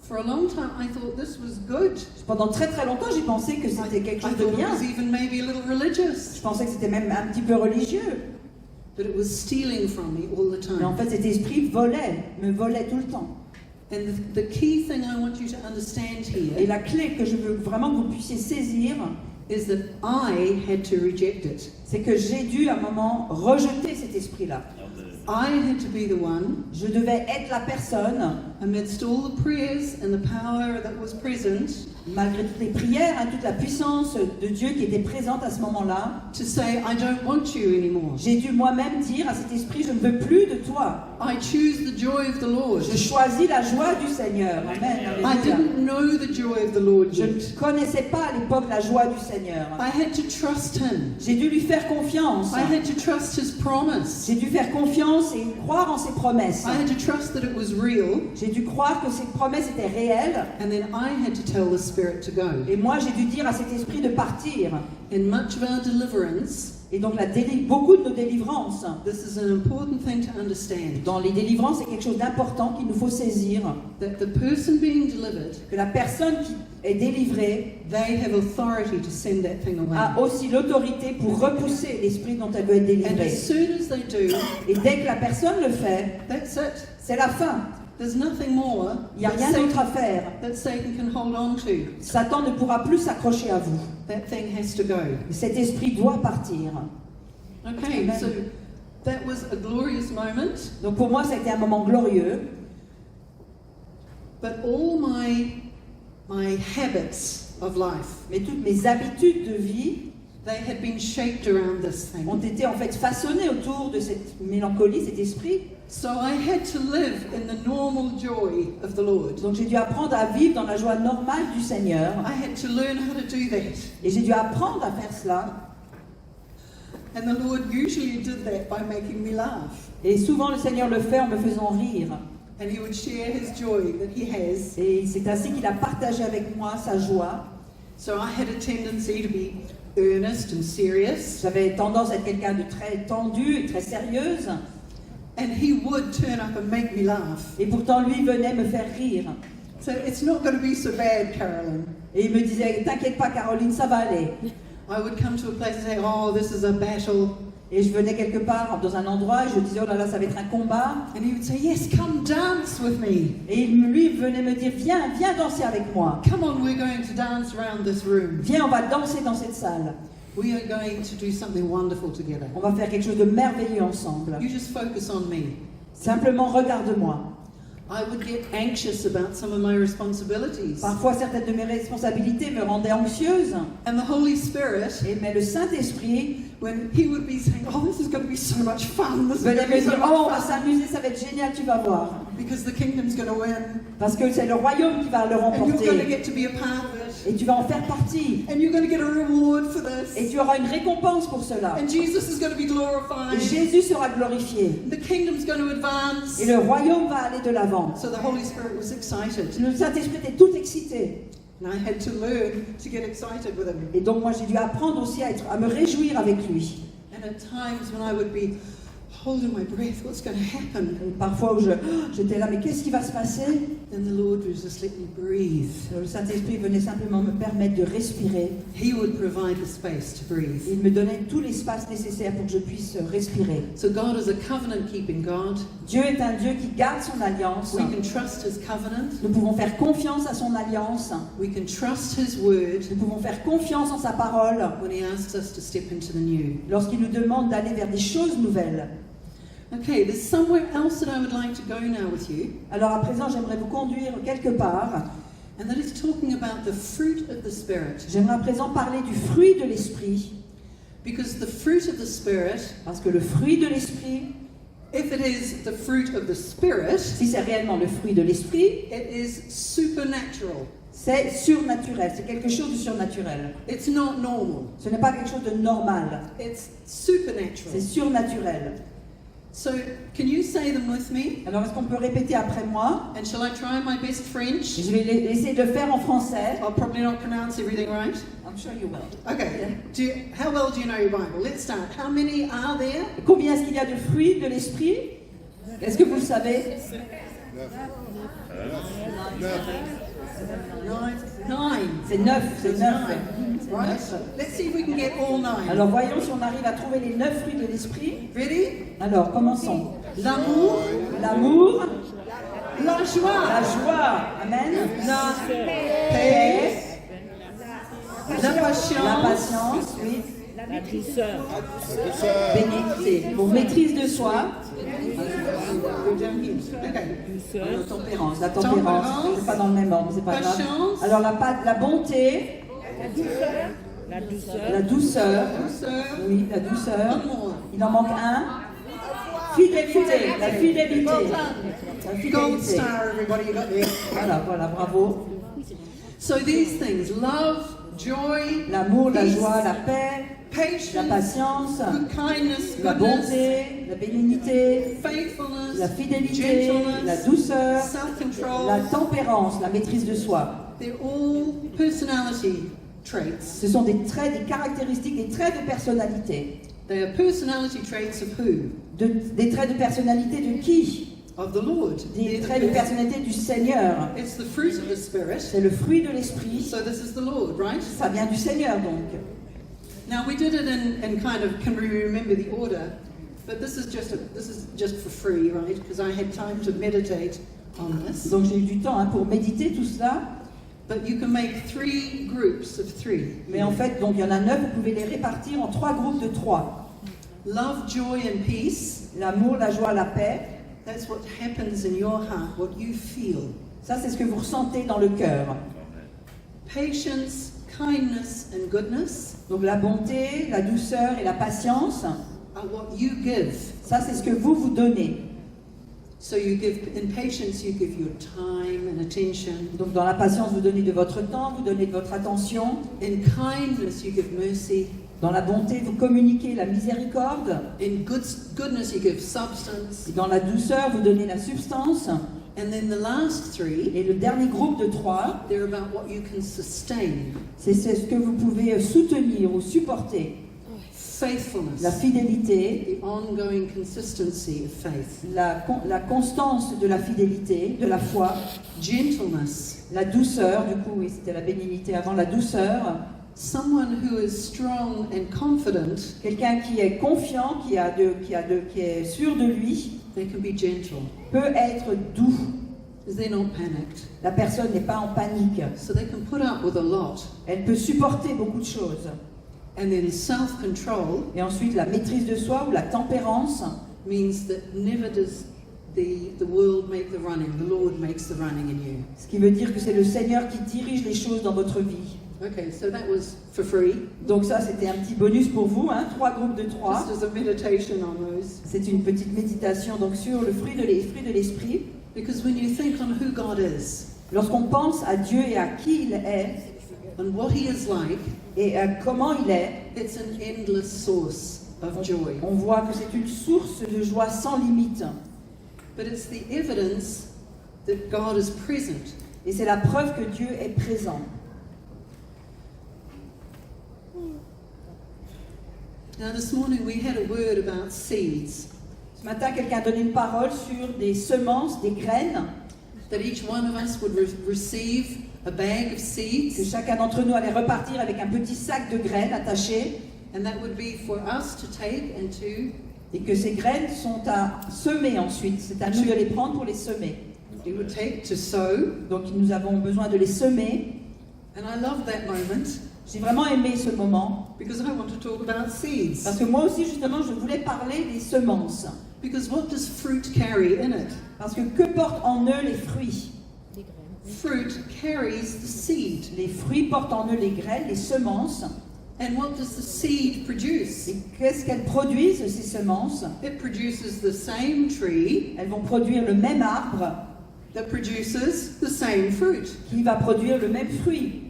for a long time, I thought this was good. pendant très très longtemps, j'ai pensé que c'était quelque I chose de thought it bien. was even maybe a little religious. Je pensais que c'était même un petit peu religieux. But it was stealing from me all the Mais en time. fait, cet esprit me volait tout le temps. And the key thing I want you to understand Et here la clé que je veux vraiment que vous puissiez saisir, is that I had to reject it. c'est que j'ai dû à un moment rejeter cet esprit-là. I had to be the one, Je devais être la personne, amidst all the prayers and the power that was present, malgré toutes les prières, hein, toute la puissance de Dieu qui était présente à ce moment-là. to say, I don't want you anymore. J'ai dû moi-même dire à cet esprit, je ne veux plus de toi. I choose the joy of the Lord. Je choisis la joie du Seigneur. Amen. I Alléluia. didn't know the joy of the Lord Je yet. ne connaissais pas à l'époque la joie du Seigneur. I had to trust Him. J'ai dû lui faire confiance. I had to trust His promise. J'ai dû faire confiance et croire en ses promesses. I had to trust that it was real, J'ai dû croire que ses promesses étaient réelles. and then I had to tell the Spirit to go. Et moi, j'ai dû dire à cet esprit de partir. In much of our deliverance, Et donc beaucoup de nos délivrances, this is an important thing to understand. dans les délivrances, c'est quelque chose d'important qu'il nous faut saisir. That the person being delivered, Que la personne qui est délivrée they have authority to send that thing away. a aussi l'autorité pour repousser l'esprit dont elle veut être And délivrée. as soon as they do, Et dès que la personne le fait, that's it. c'est la fin. There's nothing more Il n'y a that rien d'autre à faire. Satan can hold on to. Satan ne pourra plus s'accrocher à vous. That thing has to go. Cet esprit doit partir. Okay, Amen. so that was a glorious moment, Donc pour moi, ça a été un moment glorieux. but all my habits of life, Mais toutes mes habitudes de vie they had been shaped around this thing. ont été en fait façonnées autour de cette mélancolie, cet esprit. So I had to live in the normal joy of the Lord. Donc j'ai dû apprendre à vivre dans la joie normale du Seigneur. I had to learn how to do that. Et j'ai dû apprendre à faire cela. And the Lord usually did that by making me laugh. Et souvent le Seigneur le fait en me faisant rire. And he would share his joy that he has. Et c'est ainsi qu'il a partagé avec moi sa joie. So I had a tendency to be earnest and serious. J'avais tendance à être quelqu'un de très tendu et très sérieuse. And he would turn up and make me laugh. Et pourtant lui venait me faire rire. So it's not going to be so bad, Carolyn. Et il me disait, t'inquiète pas Caroline, ça va aller. I would come to a place and say, oh, this is a battle. Et je venais quelque part dans un endroit et je disais, oh là là, ça va être un combat. And he would say, yes, come dance with me. Et lui venait me dire, viens danser avec moi. Come on, we're going to dance around this room. Viens, on va danser dans cette salle. We are going to do something wonderful together. On va faire quelque chose de merveilleux ensemble. You just focus on me. Simplement, regarde-moi. I would get anxious about some of my responsibilities. Parfois, certaines de mes responsabilités me rendaient anxieuse. And the Holy Spirit, Mais le Saint-Esprit when he would be saying, oh, this is going to be so much fun. This is going venait to me be so dire, oh, on va much fun. s'amuser, ça va être génial, tu vas voir. Because the kingdom's going to win. Parce que c'est le royaume qui va le And you're going to remporter. get to be a part of it. Et tu vas en faire partie. And you're going to get a reward for Et this. tu auras une récompense pour cela. And Jesus is going to be Et glorified. Jésus sera glorifié. The kingdom's going to advance. Et le royaume va aller de l'avant. So the Holy Spirit was excited. Le Saint-Esprit était tout excité. And I had to learn to get excited with him. Et donc moi j'ai dû apprendre aussi à me réjouir avec lui. And at times when I would be holding my breath, what's going to happen? Et parfois où j'étais là, mais qu'est-ce qui va se passer? Then the Lord would just let me breathe. Le Saint-Esprit venait simplement me permettre de respirer. He would provide the space to breathe. Il me donnait tout l'espace nécessaire pour que je puisse respirer. So God is a covenant-keeping God. Dieu est un Dieu qui garde son alliance. We can trust His covenant. Nous pouvons faire confiance à son alliance. We can trust His word Nous pouvons faire confiance en sa parole when He asks us to step into the new. lorsqu'il nous demande d'aller vers des choses nouvelles. Okay, there's somewhere else that I would like to go now with you, Alors à présent, j'aimerais vous conduire quelque part. and that is talking about the fruit of the Spirit. J'aimerais à présent parler du fruit de l'esprit. Because the fruit of the Spirit, Parce que le fruit de l'esprit, if it is the fruit of the Spirit, si c'est réellement le fruit de l'esprit, it is supernatural. c'est surnaturel, c'est quelque chose de surnaturel. It's not normal. Ce n'est pas quelque chose de normal, It's c'est supernatural. surnaturel. So, can you say them with me? Alors est-ce qu'on peut répéter après moi? And shall I try my best French? Je vais essayer de le faire en français. I'll probably not pronounce everything right. I'm sure you will. Okay. How well do you know your Bible? Let's start. How many are there? Combien est-ce qu'il y a de fruits de l'esprit? Est-ce que vous le savez? 9. C'est 9, c'est 9. Right? Let's see if we can get all 9. Alors voyons si on arrive à trouver les 9 fruits de l'esprit. Ready? Alors commençons. L'amour, L'amour, la joie, la joie, amen. la Paix, paix, la la patience, patience, oui. La douceur. Bénédicté. Pour maîtrise de soi, Okay. Douceur. la tempérance. La tempérance, c'est pas dans le même ordre, c'est pas grave. Patience. Alors la bonté, La douceur. la douceur, Douceur, oui, la douceur. amour. Il en manque un. Fidélité, la fidélité. La Gold fidélité. star, everybody, you got there. Voilà, bravo. So these things, love, joy, L'amour, la peace, joie, la paix, la patience, patience, good kindness, la goodness, bonté, la bénignité, faithfulness, la fidélité, gentleness, la douceur, self-control. la tempérance, la maîtrise de soi. They're all personality traits Ce sont des traits, des caractéristiques, des traits de personnalité. They are personality traits of who? Des traits de personnalité de qui? Of the Lord. Des traits de personnalité du Seigneur. It's the fruit of the Spirit. C'est le fruit de l'esprit. So this is the Lord, right? Ça vient du Seigneur donc. Now we did it in kind of, can we remember the order? But this is just for free, right? Because I had time to meditate on this. Donc j'ai eu du temps pour méditer tout cela. But you can make 3 groups of 3. Mais en fait, donc il y en a 9, vous pouvez les répartir en 3 groupes de 3. Love, joy and peace. L'amour, la joie, la paix. That's what happens in your heart, what you feel. Ça, c'est ce que vous ressentez dans le cœur. Patience, kindness and goodness Donc la bonté, la douceur et la patience, are what you give. ça c'est ce que vous donnez. So you give, in patience you give your time and attention. Donc dans la patience, vous donnez de votre temps, vous donnez de votre attention. In kindness you give mercy. Dans la bonté, vous communiquez la miséricorde. In goodness you give substance. Et dans la douceur, vous donnez la substance. And then the last 3, Et le dernier groupe de 3, they're about what you can sustain. c'est ce que vous pouvez soutenir ou supporter. Faithfulness, La fidélité, the ongoing consistency of faith. la constance de la fidélité, de la foi. Gentleness, La douceur, du coup, oui, c'était la bénignité avant la douceur. someone who is strong and confident, Quelqu'un qui est confiant, qui est sûr de lui, they can be gentle. peut être doux. Because they're not panicked. La personne n'est pas en panique. So they can put up with a lot. Elle peut supporter beaucoup de choses. And then self-control Et ensuite, la maîtrise de soi ou la tempérance, means that never does the world make the running. The Lord makes the running in you. ce qui veut dire que c'est le Seigneur qui dirige les choses dans votre vie. Okay, so that was for free. Donc ça, c'était un petit bonus pour vous, 3 groupes de 3. Just as a meditation on those. C'est une petite méditation donc sur le fruit de l'esprit. Because when you think on who God is Lorsqu'on pense à Dieu et à qui il est and what He is like, et à comment il est, it's an endless source of joy. on voit que c'est une source de joie sans limite. But it's the evidence that God is present. Et c'est la preuve que Dieu est présent. Now this morning we had a word about seeds. Ce matin, quelqu'un a donné une parole sur des semences, des graines, That each one of us would receive a bag of que seeds, chacun d'entre nous allait repartir avec un petit sac de graines attaché, and that would be for us to take and to et que ces graines sont à semer ensuite. C'est à nous de les prendre pour les semer. we would take to sow. Donc nous avons besoin de les semer. And I love that moment J'ai vraiment aimé ce moment, because I want to talk about seeds. parce que moi aussi justement je voulais parler des semences. Because what does fruit carry in it? Parce que portent en eux les fruits? Fruit carries the seed. Les fruits portent en eux les graines, les semences. And what does the seed produce? Et qu'est-ce qu'elles produisent, ces semences? It produces the same tree Elles vont produire le même arbre that produces the same fruit. qui va produire le même fruit.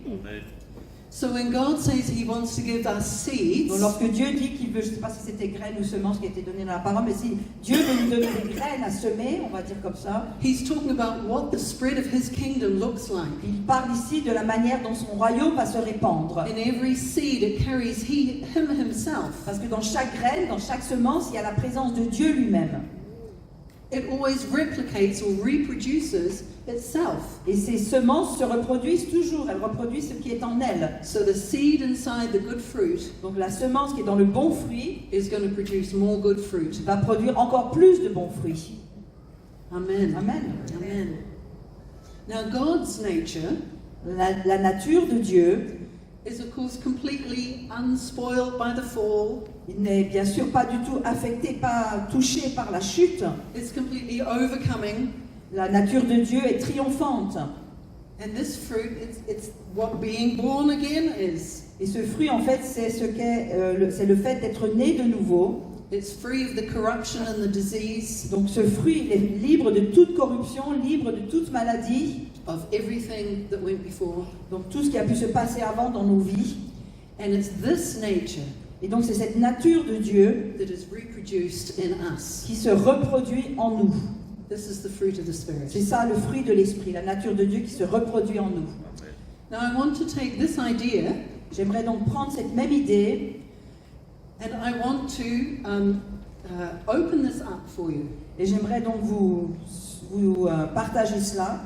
So when God says He wants to give us seeds, Donc lorsque Dieu dit qu'il veut, je ne sais pas si c'était graines ou semences qui étaient données dans la parole, mais si Dieu veut nous donner des graines à semer, on va dire comme ça, He's talking about what the spread of His kingdom looks like. il parle ici de la manière dont son royaume va se répandre. In every seed, it carries Him Himself. Parce que dans chaque graine, dans chaque semence, il y a la présence de Dieu lui-même. It always replicates or reproduces itself. Et ces semences se reproduisent toujours, elles reproduisent ce qui est en elles. So the seed inside the good fruit Donc la semence qui est dans le bon fruit is going to produce more good fruit. va produire encore plus de bons fruits. Amen. Amen. Amen. Now God's nature La nature de Dieu, is of course completely unspoiled by the fall. il n'est bien sûr pas du tout affecté, pas touché par la chute. It's completely overcoming. La nature de Dieu est triomphante. And this fruit, it's what being born again is. Et ce fruit, en fait, c'est c'est le fait d'être né de nouveau. It's free of the corruption and the disease, Donc ce fruit, il est libre de toute corruption, libre de toute maladie. of everything that went before. Donc tout ce qui a pu se passer avant dans nos vies. And it's this nature Et donc c'est cette nature de Dieu that is reproduced in us. qui se reproduit en nous. This is the fruit of the C'est Spirit. ça le fruit de l'esprit, la nature de Dieu qui se reproduit en nous. Now I want to take this idea J'aimerais donc prendre cette même idée And I want to open this up for you. Et j'aimerais donc vous partager cela.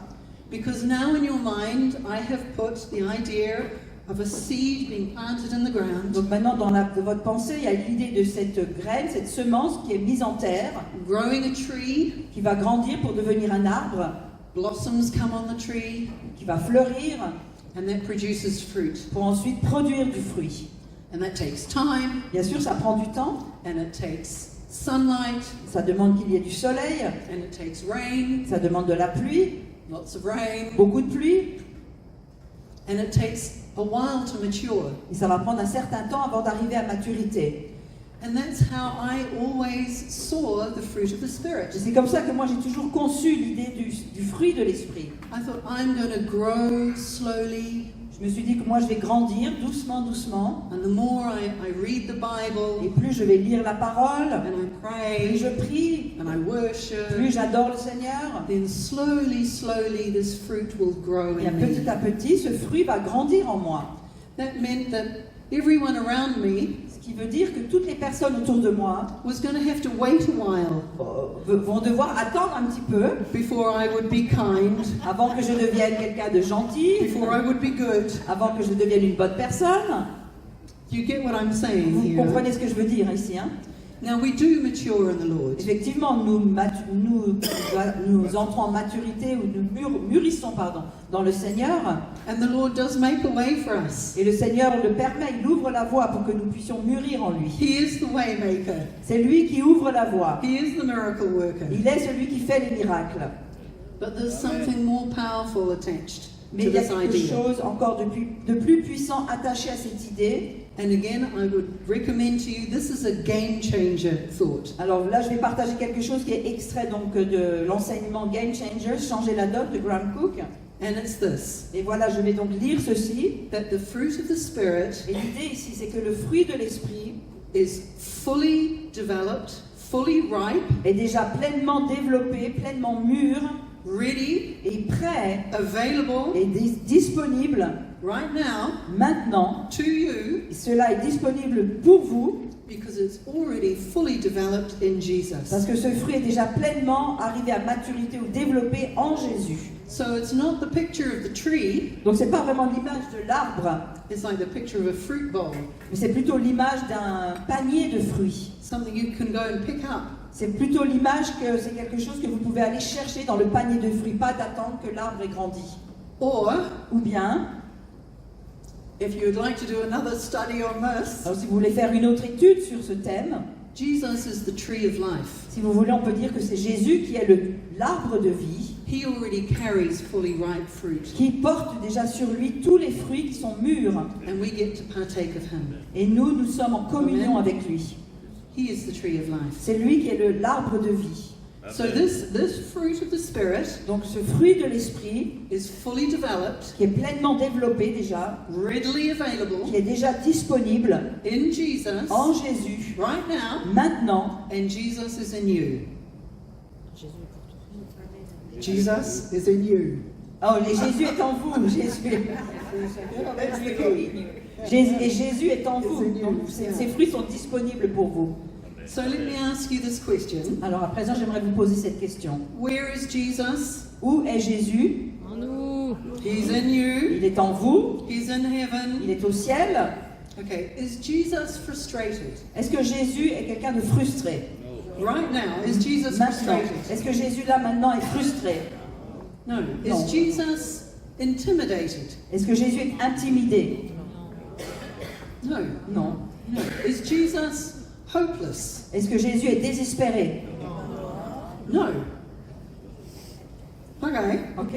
Because now in your mind, I have put the idea of a seed being planted in the ground, Donc maintenant, dans votre pensée, il y a l'idée de cette graine, cette semence qui est mise en terre, growing a tree, qui va grandir pour devenir un arbre, blossoms come on the tree, qui va fleurir and that produces fruit. pour ensuite produire du fruit. And that takes time, Bien sûr, ça prend du temps, and it takes sunlight, ça demande qu'il y ait du soleil, and it takes rain, ça demande de la pluie, lots of rain, beaucoup de pluie, and it takes a while to mature. et ça va prendre un certain temps avant d'arriver à maturité. And that's how I always saw the fruit of the Et Spirit. c'est comme ça que moi j'ai toujours conçu l'idée du fruit de l'esprit. I thought, I'm going to grow slowly, Je me suis dit que moi je vais grandir doucement, doucement, and the more I read the et Bible, plus je vais lire la parole, and I plus pray, je prie, and I worship, plus j'adore le Seigneur, then slowly this fruit will grow et in me. petit à petit ce fruit va grandir en moi. That meant that everyone around me Ce qui veut dire que toutes les personnes autour de moi was going to have to wait a while vont devoir attendre un petit peu before I would be kind, avant que je devienne quelqu'un de gentil, before I would be good. avant que je devienne une bonne personne. You get what I'm saying Vous here? comprenez ce que je veux dire ici, hein? Now we do mature in the Lord. Effectivement, nous entrons en maturité ou nous mûrissons dans le Seigneur, And the Lord does make a way for us. et le Seigneur le permet, il ouvre la voie pour que nous puissions mûrir en lui. He is the way maker. C'est lui qui ouvre la voie. He is the miracle worker. Il est celui qui fait les miracles. But there's something more powerful attached Mais to il y a this quelque idea. chose encore de plus puissant attaché à cette idée. And again, I would recommend to you, this is a game changer thought. Alors là, je vais partager quelque chose qui est extrait donc de l'enseignement Game Changers, changer la donne de Graham Cook. And it's this, Et voilà, je vais donc lire ceci. that the fruit of the Spirit Et l'idée ici, c'est que le fruit de l'esprit is fully developed, fully ripe, est déjà pleinement développé, pleinement mûr ready, et prêt available et disponible right now maintenant. to you Et cela est disponible pour vous because it's already fully developed in Jesus. parce que ce fruit est déjà pleinement arrivé à maturité ou développé en Jésus. So it's not the picture of the tree, Donc c'est pas vraiment l'image de l'arbre, it's like the picture of a fruit bowl, mais c'est plutôt l'image d'un panier de fruits. something you can go and pick up. C'est plutôt l'image que c'est quelque chose que vous pouvez aller chercher dans le panier de fruits, pas d'attendre que l'arbre ait grandi. Or, Ou bien, if you would like to do another study on this, alors si vous voulez faire une autre étude sur ce thème, Jesus is the tree of life. si vous voulez, on peut dire que c'est Jésus qui est l'arbre de vie, He already carries fully ripe fruit, qui porte déjà sur lui tous les fruits qui sont mûrs. and we get to partake of Him. Et nous sommes en communion Amen. avec lui. He is the tree of life. C'est lui qui est l'arbre de vie. So this fruit of the Spirit Donc ce fruit de l'esprit, is fully developed, qui est pleinement développé déjà, readily qui available est déjà disponible in Jesus en Jésus, right now, maintenant, and Jesus is in you. Jesus is in you. oh, et Jésus est en vous, et Jésus est en vous. Donc ces fruits sont disponibles pour vous. So let me ask you this question. Alors à présent, j'aimerais vous poser cette question. Where is Jesus? Où est Jésus? En nous. He's in you. Il est en vous, He's in il heaven. est au ciel. Okay, is Jesus frustrated? Est-ce que Jésus est quelqu'un de frustré? Right now, is Jesus Maintenant, frustrated? est-ce que Jésus là maintenant est frustré? No. No. Is Jesus intimidated? Est-ce que Jésus est intimidé? No. Non. No. Is Jesus hopeless? Est-ce que Jésus est désespéré? No. Okay. Ok.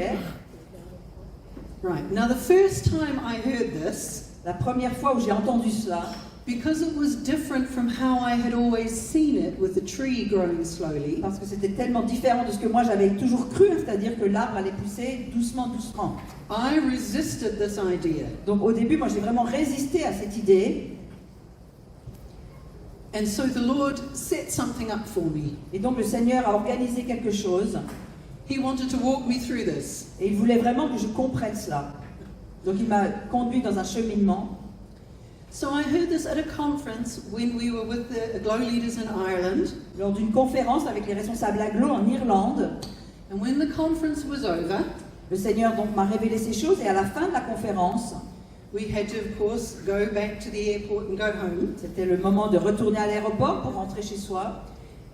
Right. Now, the first time I heard this, La première fois où j'ai entendu cela, because it was different from how I had always seen it with the tree growing slowly, parce que c'était tellement différent de ce que moi j'avais toujours cru, c'est-à-dire que l'arbre allait pousser doucement, doucement. I resisted this idea. Donc au début, moi j'ai vraiment résisté à cette idée, And so the Lord set something up for me. et donc le Seigneur a organisé quelque chose, He wanted to walk me through this. et il voulait vraiment que je comprenne cela. Donc il m'a conduit dans un cheminement. So I heard this at a conference when we were with the Glow leaders in Ireland. Lors d'une conférence avec les responsables agglo en Irlande, And when the conference was over, le Seigneur donc m'a révélé ces choses et à la fin de la conférence, we had to, of course, go back to the airport and go home. c'était le moment de retourner à l'aéroport pour rentrer chez soi.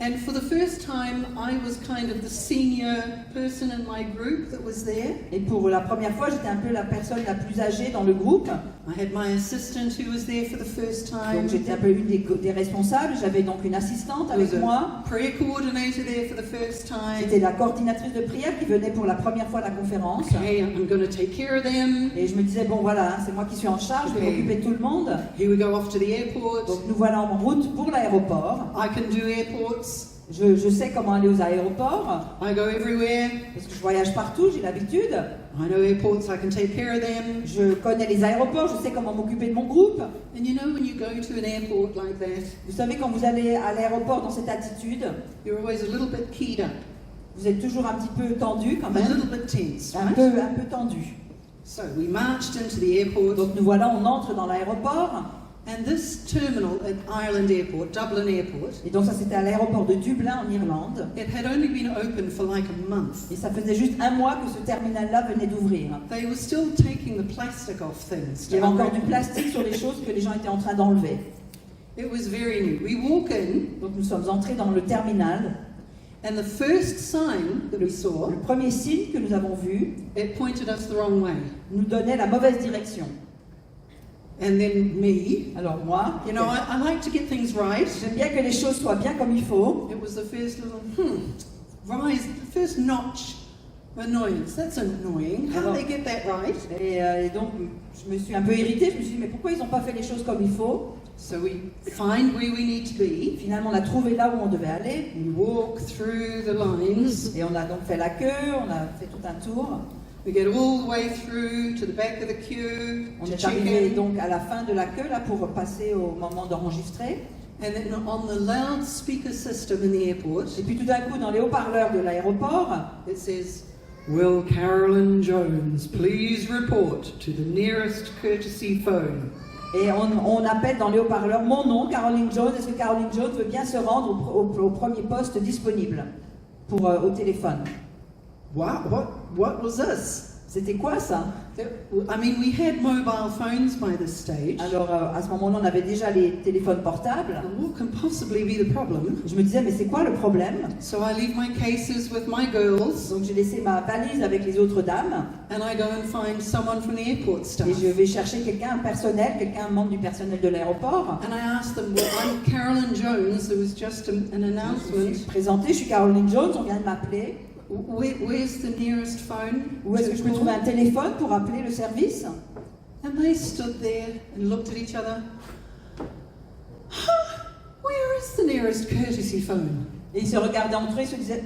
And for the first time, I was kind of the senior person in my group that was there. Et pour la première fois, j'étais un peu la personne la plus âgée dans le groupe. I had my assistant who was there for the first time. Donc j'étais un peu une des responsables. J'avais donc une assistante There was avec moi. a prayer coordinator there for the first J'étais time. la coordinatrice de prière qui venait pour la première fois à la conférence. Okay, I'm going to take care of them. Et je me disais, bon voilà, c'est moi qui suis en charge, je vais m'occuper de tout le monde. Here we go off to the airport. Donc nous voilà en route pour l'aéroport. I can do airports. Je sais comment aller aux aéroports, I go everywhere. parce que je voyage partout, j'ai l'habitude. I know airports, I can take care of them. Je connais les aéroports, je sais comment m'occuper de mon groupe. And you know, when you go to an airport like that, Vous savez, quand vous allez à l'aéroport dans cette attitude, you're always a little bit keyed up, vous êtes toujours un petit peu tendu quand a même, little bit tense, un right? peu tendu. So we marched into the airport, Donc nous voilà, on entre dans l'aéroport. and this terminal at Ireland Airport, Dublin Airport, Et donc ça c'était à l'aéroport de Dublin en Irlande. it had only been open for like a month. Et ça faisait juste un mois que ce terminal-là venait d'ouvrir. They were still taking the plastic off things. Il y avait encore du plastique sur les choses que les gens étaient en train d'enlever. It was very new. We walk in, Donc nous sommes entrés dans le terminal. and the first sign that we saw, Le premier signe que nous avons vu it pointed us the wrong way. nous donnait la mauvaise direction. And then me, Alors moi, you know, I like to get things right. j'aime bien que les choses soient bien comme il faut. It was the first little, rise, the first notch annoyance. That's annoying. How did they get that right? Et donc je me suis un peu irritée. Je me suis dit mais pourquoi ils n'ont pas fait les choses comme il faut? So we find where we need to be. Finalement on a trouvé là où on devait aller. We walk through the lines. Et on a donc fait la queue, on a fait tout un tour. We get all the way through to the back of the queue On to est check arrivé in. donc à la fin de la queue là pour passer au moment d'enregistrer. And then on the loudspeaker system in the airport, Et puis tout d'un coup dans les haut-parleurs de l'aéroport, it says, "Will Carolyn Jones please report to the nearest courtesy phone?" et on appelle dans les haut-parleurs mon nom, Caroline Jones. Est-ce que Caroline Jones veut bien se rendre au premier poste disponible pour au téléphone? What was this? C'était quoi ça? I mean, we had mobile phones by this stage. Alors à ce moment-là, on avait déjà les téléphones portables. And what can possibly be the problem? Je me disais mais c'est quoi le problème? So I leave my cases with my girls, Donc j'ai laissé ma valise avec les autres dames and I go and find someone from the airport staff. et je vais chercher quelqu'un, un membre du personnel de l'aéroport. And I asked them, "Well, I'm Carolyn Jones. There was just an Je me suis announcement. présentée, je suis Caroline Jones, on vient de m'appeler. Where's the nearest phone?" Où est-ce que je peux trouver un téléphone pour appeler le service? And they stood there and looked at each other. Where is the nearest courtesy phone? Et ils se regardaient entre eux et se disaient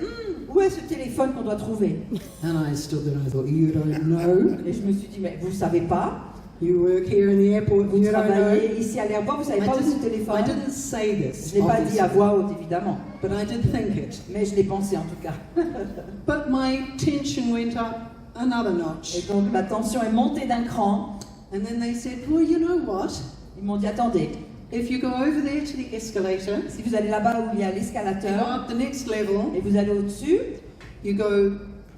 où est ce téléphone qu'on doit trouver? And I stood there and I thought, "You don't know? Et je me suis dit mais vous savez pas? You work here in the airport and Vous you don't know?" travaillez ici à l'aéroport, vous savez pas où est ce téléphone? I didn't say this, Je l'ai pas dit à obviously, voix haute évidemment, but I did think it. mais je l'ai pensé en tout cas. But my tension went up another Et notch. donc ma tension est montée d'un cran. And then they said, "Well, you know what? Ils m'ont dit attendez, If you go over there to the escalator, si vous allez là-bas où il y a you go l'escalator up the next level, et vous allez au-dessus you go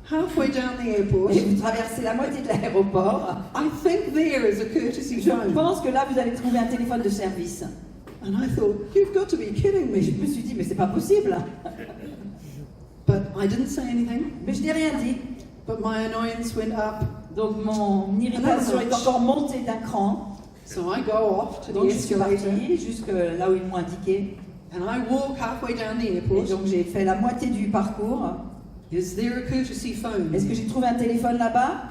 halfway down the airport. et vous traversez la moitié de l'aéroport, I think there is a courtesy je phone." pense que là vous allez trouver un téléphone de service. And I thought, "You've got to be kidding Mais je me." me suis dit mais c'est pas possible. But I didn't say anything. Mais je n'ai rien dit. But my annoyance went up. Donc mon irritation est encore montée d'un cran. So I go off to Donc the je suis escalator partie jusque là où ils m'ont indiqué. and I walk halfway down the Et airport. donc j'ai fait la moitié du parcours. Is there a courtesy phone? Est-ce que j'ai trouvé un téléphone là-bas?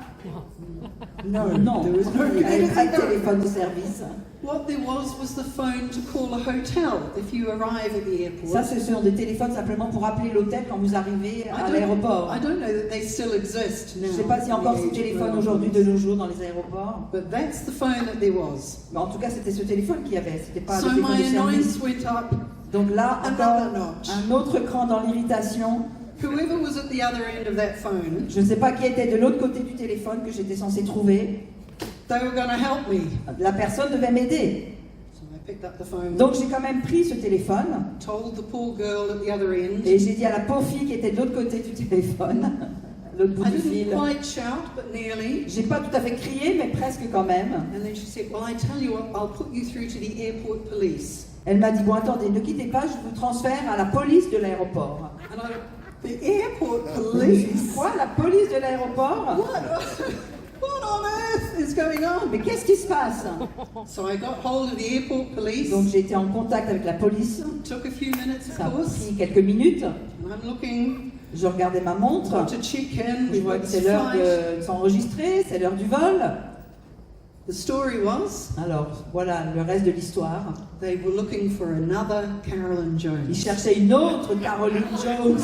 No, Non, there was no il n'y avait pas de courtesy phone. téléphone de service. What there was the phone to call a hotel if you arrive at the airport. Ça, ce sont des téléphones simplement pour appeler l'hôtel quand vous arrivez à l'aéroport. I don't know that they still exist Je now. ne sais pas s'il y a encore ces téléphones aujourd'hui de nos jours dans les aéroports. But that's the phone that there was. Mais en tout cas, c'était ce téléphone qu'il y avait. C'était pas So le téléphone my de service. annoyance went up. Donc là, Another encore notch. un autre cran dans l'irritation. Whoever was at the other end of that phone, Je ne sais pas qui était de l'autre côté du téléphone que j'étais censée trouver. they were going to help me. La personne devait m'aider. picked up the phone, Donc j'ai quand même pris ce téléphone told the poor girl at the other end. et j'ai dit à la pauvre fille qui était de l'autre côté du téléphone, à l'autre bout I du didn't fil. quite shout, but nearly. J'ai pas tout à fait crié, mais presque quand même. And then she said, well, I tell you what, I'll put you through to the airport police. Elle m'a dit, bon attendez, ne quittez pas, je vous transfère à la police de l'aéroport. And I, the airport police? Quoi, la police de l'aéroport? What on earth is going on? Mais qu'est-ce qui se passe? So I got hold of the airport police. Donc j'ai été en contact avec la police. Took a few minutes, Ça a of course. pris quelques minutes. And I'm looking Je regardais ma montre. to check in. Je We've vois got que this c'est l'heure flight. de s'enregistrer, c'est l'heure du vol. The story was Alors voilà le reste de l'histoire. they were looking for another Carolyn Ils Jones. cherchaient une autre Caroline Jones.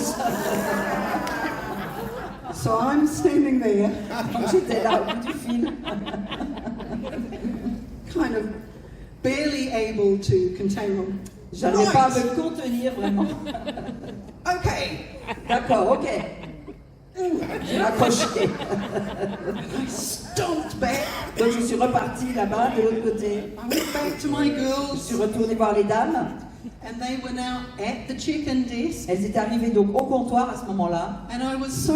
So I'm standing there, Donc j'étais là au bout du fil. kind of barely able to contain them. J'arrivais pas à me contenir vraiment. Okay. D'accord, ok. J'ai raccroché. I stomped back. Donc je suis repartie là-bas de l'autre côté. I went back to my Je girls, suis retournée voir les dames. and they were now at the check-in desk. Elles étaient arrivées donc au comptoir à ce moment-là. And I was so,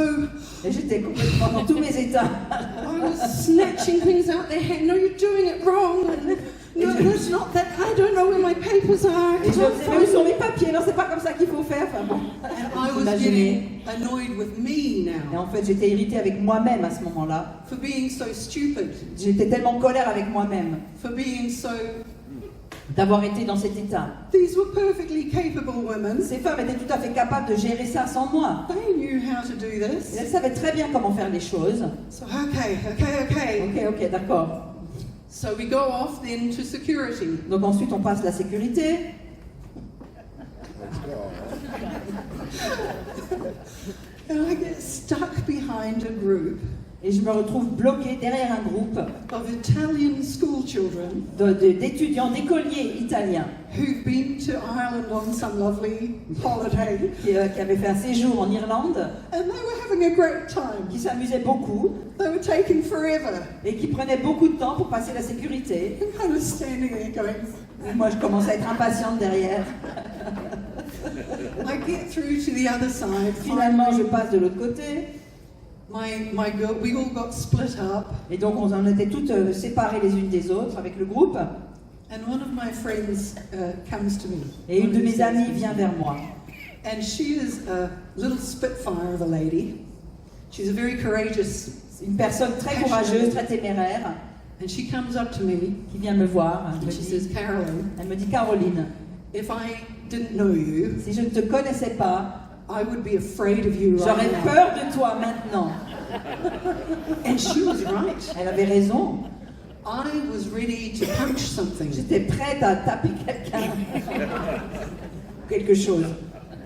Et j'étais complètement dans tous mes états. I was snatching things out their hand. No, you're doing it wrong. And no, it's not that. I don't know where my papers are. Et je me disais, mais où sont mes papiers? Non, c'est pas comme ça qu'il faut faire. Enfin bon. And I was Imaginez. getting annoyed with me Et now en fait, j'étais irritée avec moi-même à ce moment-là. for being so stupid, J'étais tellement en colère avec moi-même for being so. d'avoir été dans cet état. These were perfectly capable women. Ces femmes étaient tout à fait capables de gérer ça sans moi. They knew how to do Et this. elles savaient très bien comment faire les choses. So, okay. Ok, d'accord. So we go off then to security. Donc ensuite, on passe la sécurité. And I get stuck behind a group Et je me retrouve bloquée derrière un groupe of Italian school children d'étudiants, d'écoliers italiens who've been to Ireland on some lovely holiday. qui avaient fait un séjour en Irlande, And they were having a great time. qui s'amusaient beaucoup They were taking forever. et qui prenaient beaucoup de temps pour passer la sécurité. And I was standing there going, Et moi, je commence à être impatiente derrière. I get through to the other side. Finalement, je Finally, passe de l'autre côté. my girl, we all got split up. Et donc, on en était toutes séparées les unes des autres avec le groupe. And one of my friends comes to me. Et une de mes amies vient vers moi. And she is a little spitfire of a lady. She's a very courageous. C'est une personne très courageuse, très téméraire, And she comes up to me qui vient me voir. and she says, Carolyn, Elle me dit, Caroline, if I didn't know you, si je ne te connaissais pas, I would be afraid of you j'aurais right now. peur de toi maintenant. And she was right. Elle avait raison. I was ready to punch something. J'étais prête à taper quelqu'un. Quelque chose.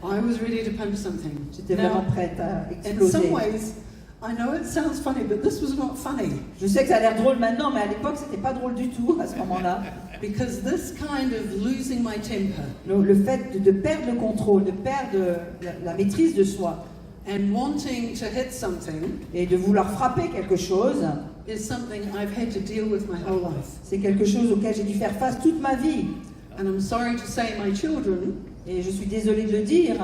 I was ready to punch something. J'étais Now, vraiment prête à in exploser. some ways, I know it sounds funny, but this was not funny. Je sais que ça a l'air drôle maintenant, mais à l'époque, c'était pas drôle du tout à ce moment-là. Because this kind of losing my temper Le fait de perdre le contrôle, de perdre la maîtrise de soi and wanting to hit something et de vouloir frapper quelque chose, is something I've had to deal with my whole life. c'est quelque chose auquel j'ai dû faire face toute ma vie. And I'm sorry to say my children, Et je suis désolée de le dire,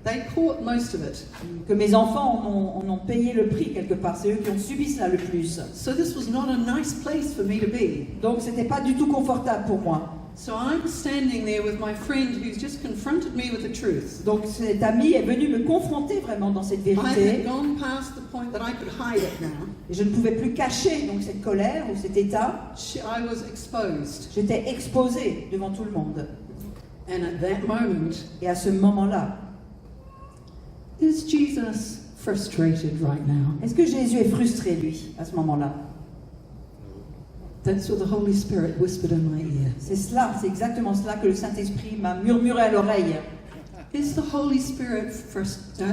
they caught most of it. que mes enfants en ont payé le prix quelque part. C'est eux qui ont subi cela le plus. So this was not a nice place for me to be. Donc c'était pas du tout confortable pour moi. So I'm standing there with my friend who's just confronted me with the truth. Donc cet ami est venu me confronter vraiment dans cette I had vérité. gone past the point that I could hide it now. Et je ne pouvais plus cacher donc cette colère ou cet état. I was exposed. J'étais exposée devant tout le monde. And at that moment, Et à ce moment-là, is Jesus frustrated right now? est-ce que Jésus est frustré, lui, à ce moment-là? That's what the Holy Spirit whispered in my ear. C'est cela, c'est exactement cela que le Saint-Esprit m'a murmuré à l'oreille. Is the Holy Spirit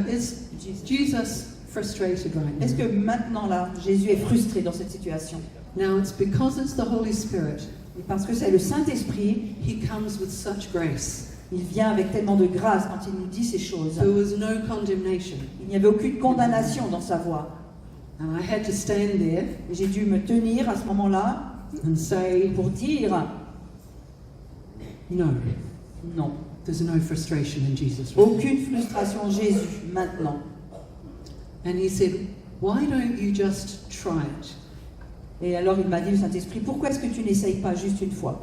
is Jesus frustrated right Est-ce now? que maintenant, là, Jésus est frustré dans cette situation? Now it's because it's the Holy Spirit. Et parce que c'est le Saint-Esprit, He comes with such grace. il vient avec tellement de grâce quand il nous dit ces choses. There was no condemnation. Il n'y avait aucune condamnation dans sa voix. And I had to stand there Et j'ai dû me tenir à ce moment-là and say, pour dire, No, Non. there's no frustration in Jesus. Right? Aucune frustration en Jésus maintenant. And he said, why don't you just try it? Et alors il m'a dit, le Saint-Esprit, pourquoi est-ce que tu n'essayes pas juste une fois?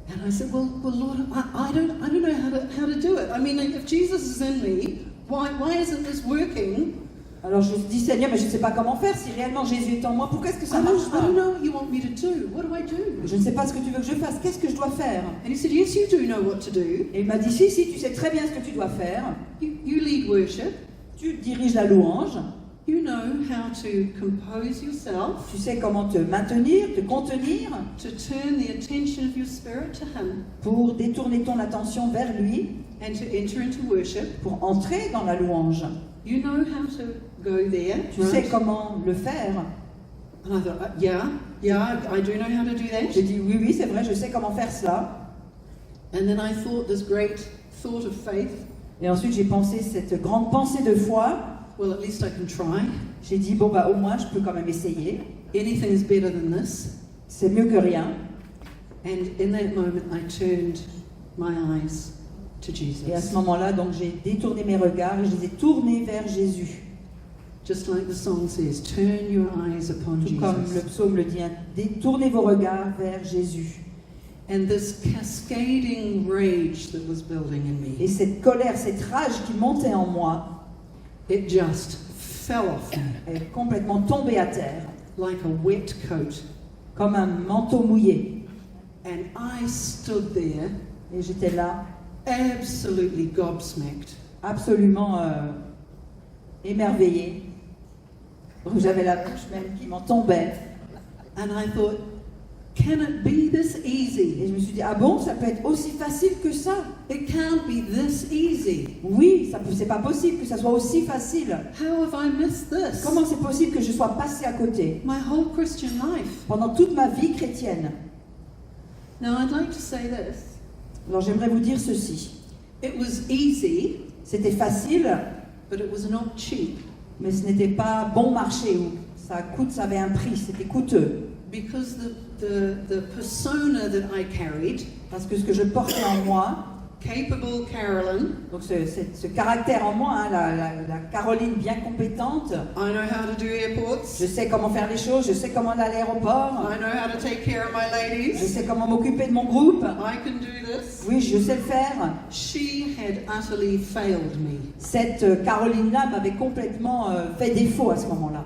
And I said, well Lord, I don't know how to do it. I mean, if Jesus is in me, why isn't this working? Alors je dis, Seigneur, mais je ne sais pas comment faire. Si réellement Jésus est en moi, pourquoi est-ce que ça I marche don't pas? know what you want me to do. What do I do? Je ne sais pas ce que tu veux que je fasse. Qu'est-ce que je dois faire? And he said, yes, you do know what to do. Et il m'a dit, si, tu sais très bien ce que tu dois faire. You lead worship. Tu diriges la louange. You know how to compose yourself, Tu sais comment te maintenir, te contenir, to turn the attention of your spirit to him, pour détourner ton attention vers lui, and to enter into worship. pour entrer dans la louange. You know how to go there. Tu right? sais comment le faire. And I thought, yeah, I do know how to do that. J'ai dit, oui, c'est vrai, je sais comment faire cela. And then I thought this great thought of faith, Et ensuite, j'ai pensé cette grande pensée de foi. well, at least I can try. J'ai dit, bon, bah, au moins, je peux quand même essayer. Anything's better than this. C'est mieux que rien. And in that moment, I turned my eyes to Jesus. Et à ce moment-là, donc, j'ai détourné mes regards et je les ai tournés vers Jésus. Just like the song says, turn your eyes upon Tout comme le Jesus. psaume le dit, hein, détournez vos regards vers Jésus. And this cascading rage that was building in Et me, cette colère, cette rage qui montait en moi, it just fell off me est complètement tombée à terre, like a wet coat. comme un manteau mouillé. And I stood there Et j'étais là, absolutely gobsmacked. absolument émerveillée. J'avais la bouche même qui m'en tombait. And I thought, can it be this Et easy? je me suis dit, ah bon, ça peut être aussi facile que ça? It can't be this easy. Oui, c'est pas possible que ça soit aussi facile. How have I missed this? Comment c'est possible que je sois passée à côté My whole Christian life. pendant toute ma vie chrétienne? Now, I'd like to say this. Alors j'aimerais vous dire ceci. It was easy, C'était facile, but it was not cheap. mais ce n'était pas bon marché. Ou ça avait un prix, c'était coûteux. Because the persona that I carried, Parce que ce que je portais en moi, capable Carolyn, donc ce caractère en moi, hein, la Caroline bien compétente, I know how to do airports, je sais comment faire les choses, je sais comment aller à l'aéroport, I know how to take care of my je ladies, sais comment m'occuper de mon groupe, I can do this. oui, je sais le faire. She had utterly failed me. Cette Caroline-là m'avait complètement fait défaut à ce moment-là.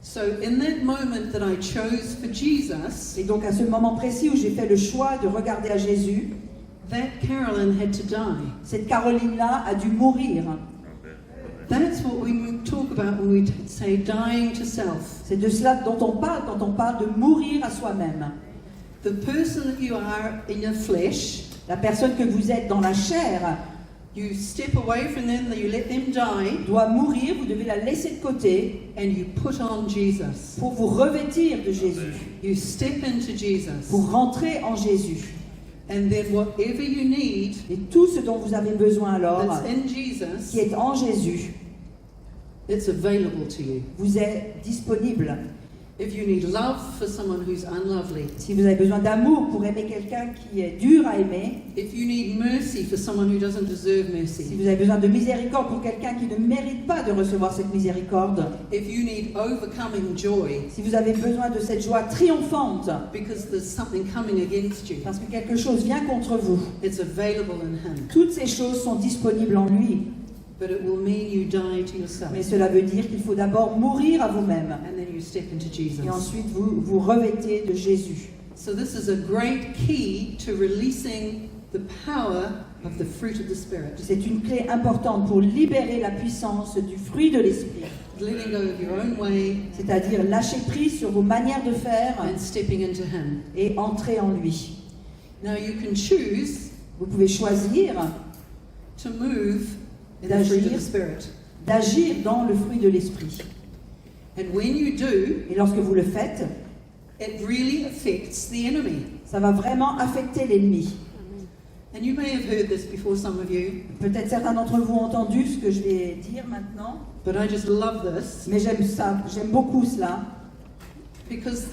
So, in that moment that I chose for Jesus, Et donc à ce moment précis où j'ai fait le choix de regarder à Jésus, that Carolyn had to die. cette Caroline-là a dû mourir. That's what we talk about when we say dying to self. C'est de cela dont on parle quand on parle de mourir à soi-même. The person that you are in your flesh, La personne que vous êtes dans la chair you step away from them, you let them die, doit mourir, vous devez la laisser de côté and you put on Jesus. pour vous revêtir de Jésus, You step into Jesus. pour rentrer en Jésus. And then whatever you need Et tout ce dont vous avez besoin alors, that's in qui Jesus, est en Jésus, it's available to you. vous est disponible. If you need love for someone who's unlovely, Si vous avez besoin d'amour pour aimer quelqu'un qui est dur à aimer, if you need mercy for someone who doesn't deserve si mercy, vous avez besoin de miséricorde pour quelqu'un qui ne mérite pas de recevoir cette miséricorde, if you need overcoming joy si vous avez besoin de cette joie triomphante because there's something coming against you, parce que quelque chose vient contre vous, it's available in Him. toutes ces choses sont disponibles en lui. But it will mean you die to yourself. Mais cela veut dire qu'il faut d'abord mourir à vous-même And then you step into Jesus. et ensuite vous vous revêtez de Jésus. So this is a great key to releasing the power of the fruit of the Spirit. C'est une clé importante pour libérer la puissance du fruit de l'esprit, Letting go of your own way c'est-à-dire lâcher prise sur vos manières de faire and stepping into Him. et entrer en lui. Now you can choose Vous pouvez choisir to move in the fruit of the Spirit. d'agir dans le fruit de l'esprit. And when you do, Et lorsque vous le faites, it really affects the enemy. ça va vraiment affecter l'ennemi. And you may have heard this before, some of you, Peut-être certains d'entre vous ont entendu ce que je vais dire maintenant, but I just love this mais j'aime ça, j'aime beaucoup cela. because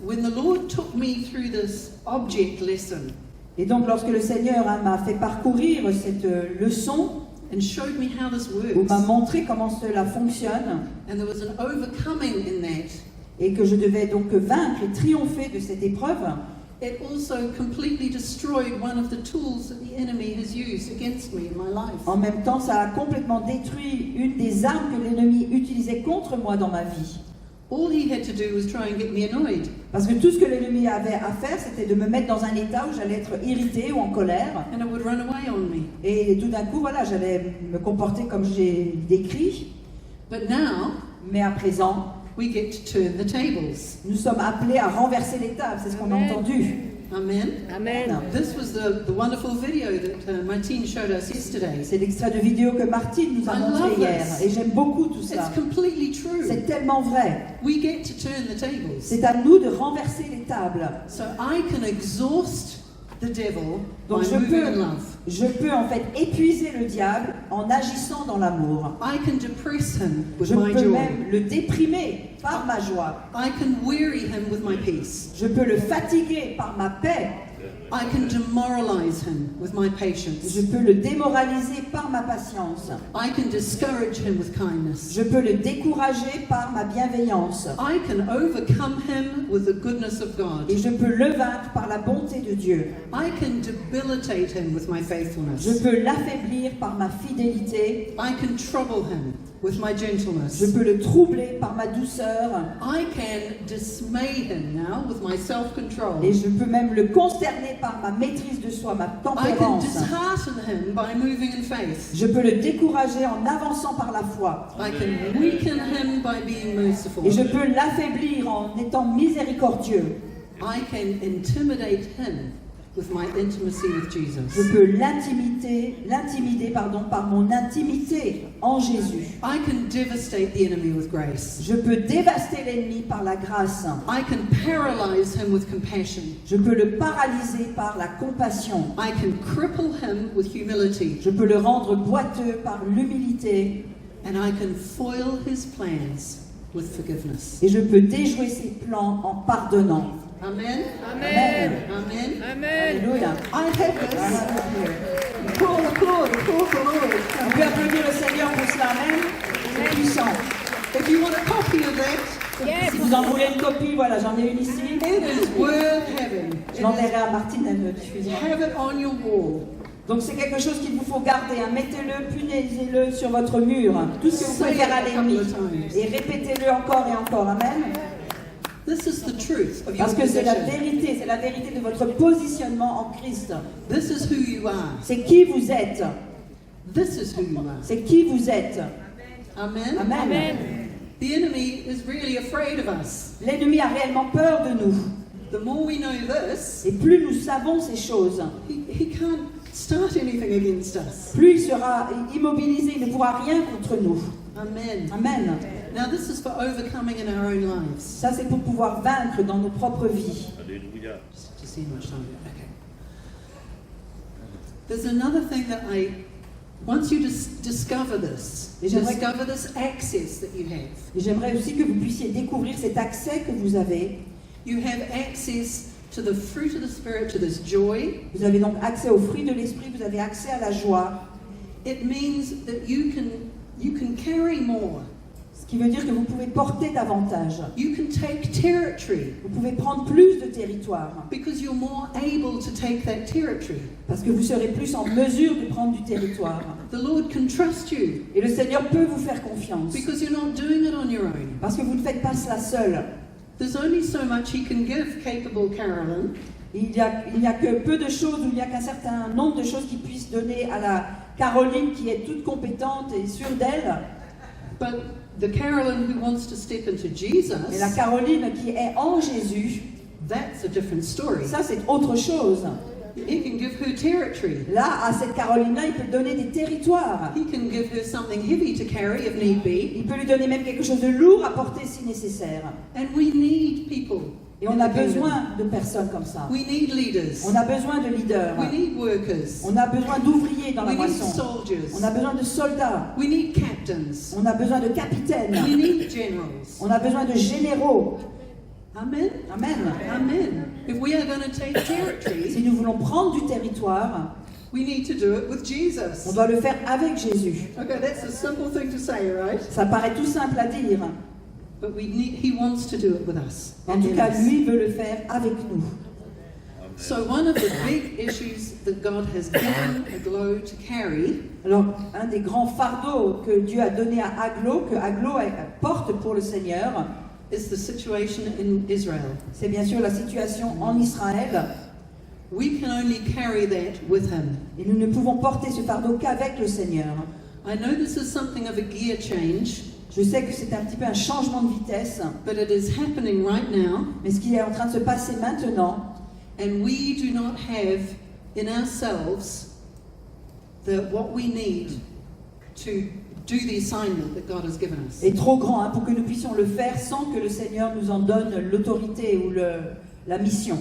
when the Lord took me through this object lesson, Et donc, lorsque le Seigneur m'a fait parcourir cette leçon, and showed me how this ou m'a works, montré comment cela fonctionne, and there was an overcoming in that, et que je devais donc vaincre et triompher de cette épreuve, it also completely destroyed one of the tools that the enemy has used against me in my life. en même temps, ça a complètement détruit une des armes que l'ennemi utilisait contre moi dans ma vie. All he had to do was try and get me annoyed. Parce que tout ce que l'ennemi avait à faire, c'était de me mettre dans un état où j'allais être irritée ou en colère. And it would run away on me. Et tout d'un coup, voilà, j'allais me comporter comme j'ai décrit. But now, Mais à présent, we get to turn the tables. nous sommes appelés à renverser les tables. C'est ce qu'on a Amen. entendu. Amen. Amen. This was the wonderful video that Martine showed us yesterday. C'est l'extrait de vidéo que Martine nous a I montré love hier. this. Et j'aime beaucoup tout ça. It's completely true. C'est tellement vrai. We get to turn the tables. C'est à nous de renverser les tables. So I can exhaust the devil Donc by moving in love. je peux en fait épuiser le diable en agissant dans l'amour. I can depress him with Je my peux joy. même le déprimer par ma joie. I can weary him with my peace. Je peux le fatiguer par ma paix. I can demoralize him with my Je patience. peux le démoraliser par ma patience. I can discourage him with kindness. Je peux le décourager par ma bienveillance. I can overcome him with the goodness of God. Et je peux le vaincre par la bonté de Dieu. I can debilitate him with my Je faithfulness. peux l'affaiblir par ma fidélité. I can trouble him with my Je gentleness. peux le troubler par ma douceur. I can dismay him now with my self-control. Et je peux même le consterner par ma maîtrise de soi, ma I can tempérance. dishearten him by moving in faith. Je peux le décourager en avançant par la foi. I can weaken him by being merciful. Et je peux l'affaiblir en étant miséricordieux. I can intimidate him with my intimacy with Je Jesus. peux l'intimider par mon intimité en Jésus. I can devastate the enemy with grace. Je peux dévaster l'ennemi par la grâce. I can paralyze him with compassion. Je peux le paralyser par la compassion. I can cripple him with humility. Je peux le rendre boiteux par l'humilité. And I can foil his plans with forgiveness. Et je peux déjouer ses plans en pardonnant. Amen. Amen. Amen. Amen. Alléluia. I have this. Applaud the Lord. On peut applaudir le Seigneur pour cela. Amen. C'est puissant. If you want a copy of that, Yes. Si vous en voulez une copie, voilà, j'en ai une ici. it is worth having. Je l'enverrai à Martine, elle me diffusera. Have it on your wall. Donc c'est quelque chose qu'il vous faut garder. Hein. Mettez-le, punaisez-le sur votre mur. Tout ce que vous pouvez faire à l'ennemi. Et répétez-le encore et encore. Amen. This is the truth of your Parce que c'est la position. vérité de votre positionnement en Christ. This is who you are. C'est qui vous êtes. This is who you are. C'est qui vous êtes. Amen. Amen. Amen. The enemy is really afraid of us. L'ennemi a réellement peur de nous. The more we know this, Et plus nous savons ces choses, he can't start anything against us. plus il sera immobilisé, il ne pourra rien contre nous. Amen. Amen. Now this is for overcoming in our own lives. Ça, c'est pour pouvoir vaincre dans nos propres vies. Just to see how much time. Okay. There's another thing that once you discover this, Et j'aimerais- discover this access that you have. Et j'aimerais aussi que vous puissiez découvrir cet accès que vous avez. You have access to the fruit of the Spirit, to this joy. Vous avez donc accès aux fruits de l'esprit, vous avez accès à la joie. It means that you can carry more. Ce qui veut dire que vous pouvez porter davantage. You can take territory Vous pouvez prendre plus de territoire. because you're more able to take that territory. Parce que vous serez plus en mesure de prendre du territoire. The Lord can trust you Et le Seigneur peut vous faire confiance. because you're not doing it on your own. Parce que vous ne faites pas cela seul. There's only so much He can give capable Carolyn, Il n'y a que peu de choses, ou il n'y a qu'un certain nombre de choses qu'il puisse donner à la Caroline qui est toute compétente et sûre d'elle. but the Carolyn who wants to step into Jesus, Mais la Caroline qui est en Jésus, that's a different story. ça c'est autre chose. He can give her territory. Là, à cette Caroline-là, il peut donner des territoires. He can give her something heavy to carry if need be. Il peut lui donner même quelque chose de lourd à porter si nécessaire. And we need people. Et on a besoin de personnes comme ça. We need leaders. On a besoin de leaders. We need workers. On a besoin d'ouvriers dans la We need moisson. soldiers. On a besoin de soldats. We need captains. On a besoin de capitaines. We need generals. On a besoin de généraux. Amen. Amen. Amen. If we are going to take Si territory, nous voulons prendre du territoire, we need to do it with on Jesus. doit le faire avec Jésus. Okay, that's a simple thing to say, right? Ça paraît tout simple à dire. But he wants to do it with us. En tout cas, lui veut le faire avec nous. So one of the big issues that God has given Aglo to carry Alors, un des grands fardeaux que Dieu a donné à Aglo, que Aglo porte pour le Seigneur, is the situation in Israel. c'est bien sûr la situation en Israël. We can only carry that with him. Et nous ne pouvons porter ce fardeau qu'avec le Seigneur. I know this is something of a gear change, Je sais que c'est un petit peu un changement de vitesse, but it is happening right now, mais ce qui est en train de se passer maintenant, and we do not have in ourselves what we need to do the assignment that God has given us. est trop grand pour que nous puissions le faire sans que le Seigneur nous en donne l'autorité ou la mission.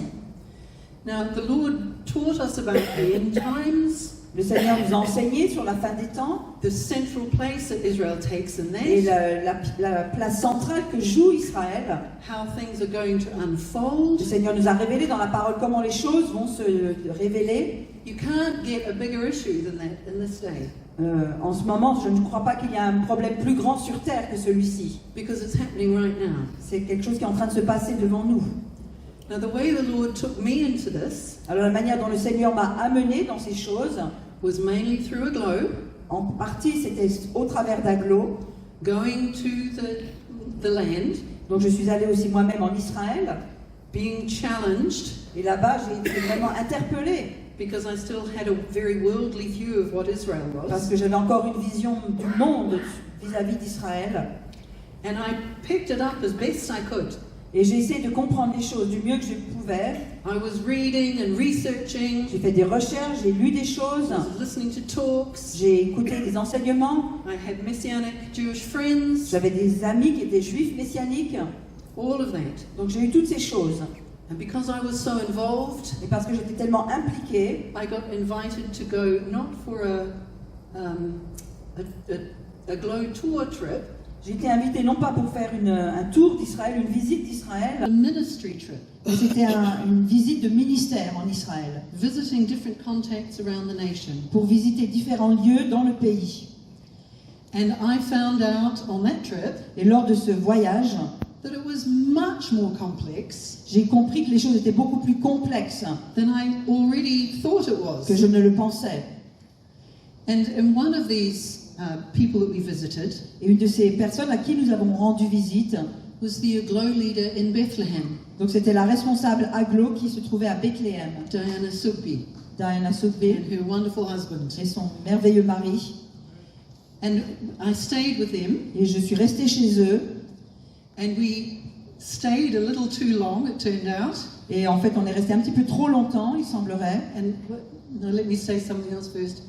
Now, the Lord taught us about the end times, Le Seigneur nous a enseigné sur la fin des temps the central place that Israel takes in et that, la place centrale que joue Israël. how things are going to unfold. Le Seigneur nous a révélé dans la parole comment les choses vont se révéler. You can't get a bigger issue than that in this day, En ce moment, je ne crois pas qu'il y a un problème plus grand sur terre que celui-ci. because it's happening right now. C'est quelque chose qui est en train de se passer devant nous. Now, the way the Lord took me into this Alors la manière dont le Seigneur m'a amené dans ces choses, was mainly through Aglo, en partie c'était au travers d'Aglo. going to the land, Donc je suis allée aussi moi-même en Israël. being challenged, Et là-bas, j'ai été vraiment interpellée. because I still had a very worldly view of what Israel Parce was. que j'avais encore une vision du monde vis-à-vis d'Israël. And I picked it up as best I could. Et j'ai essayé de comprendre les choses du mieux que je pouvais. I was reading and researching, J'ai fait des recherches, j'ai lu des choses, I was listening to talks, j'ai écouté des enseignements. I had Messianic Jewish friends, J'avais des amis qui étaient juifs messianiques. all of that. Donc j'ai eu toutes ces choses. And because I was so involved, Et parce que j'étais tellement impliquée, I got invited to go not for a Glow tour trip, j'ai été invitée non pas pour faire un tour d'Israël, une visite d'Israël, a ministry trip, mais c'était une visite de ministère en Israël, visiting different contacts around the nation. pour visiter différents lieux dans le pays. And I found out on that trip Et lors de ce voyage, that it was much more complex j'ai compris que les choses étaient beaucoup plus complexes than I already thought it was. que je ne le pensais. And in one of these people that we visited Et une de ces personnes à qui nous avons rendu visite, was the Aglo leader in Bethlehem, donc c'était la responsable Aglo qui se trouvait à Bethléem, Diana Sugby, Diana and Sugbe, her wonderful husband. et son merveilleux mari. And I stayed with them, Et je suis restée chez eux. and we stayed a little too long, it turned out. Et en fait, on est resté un petit peu trop longtemps, il semblerait. And now let me say something else first.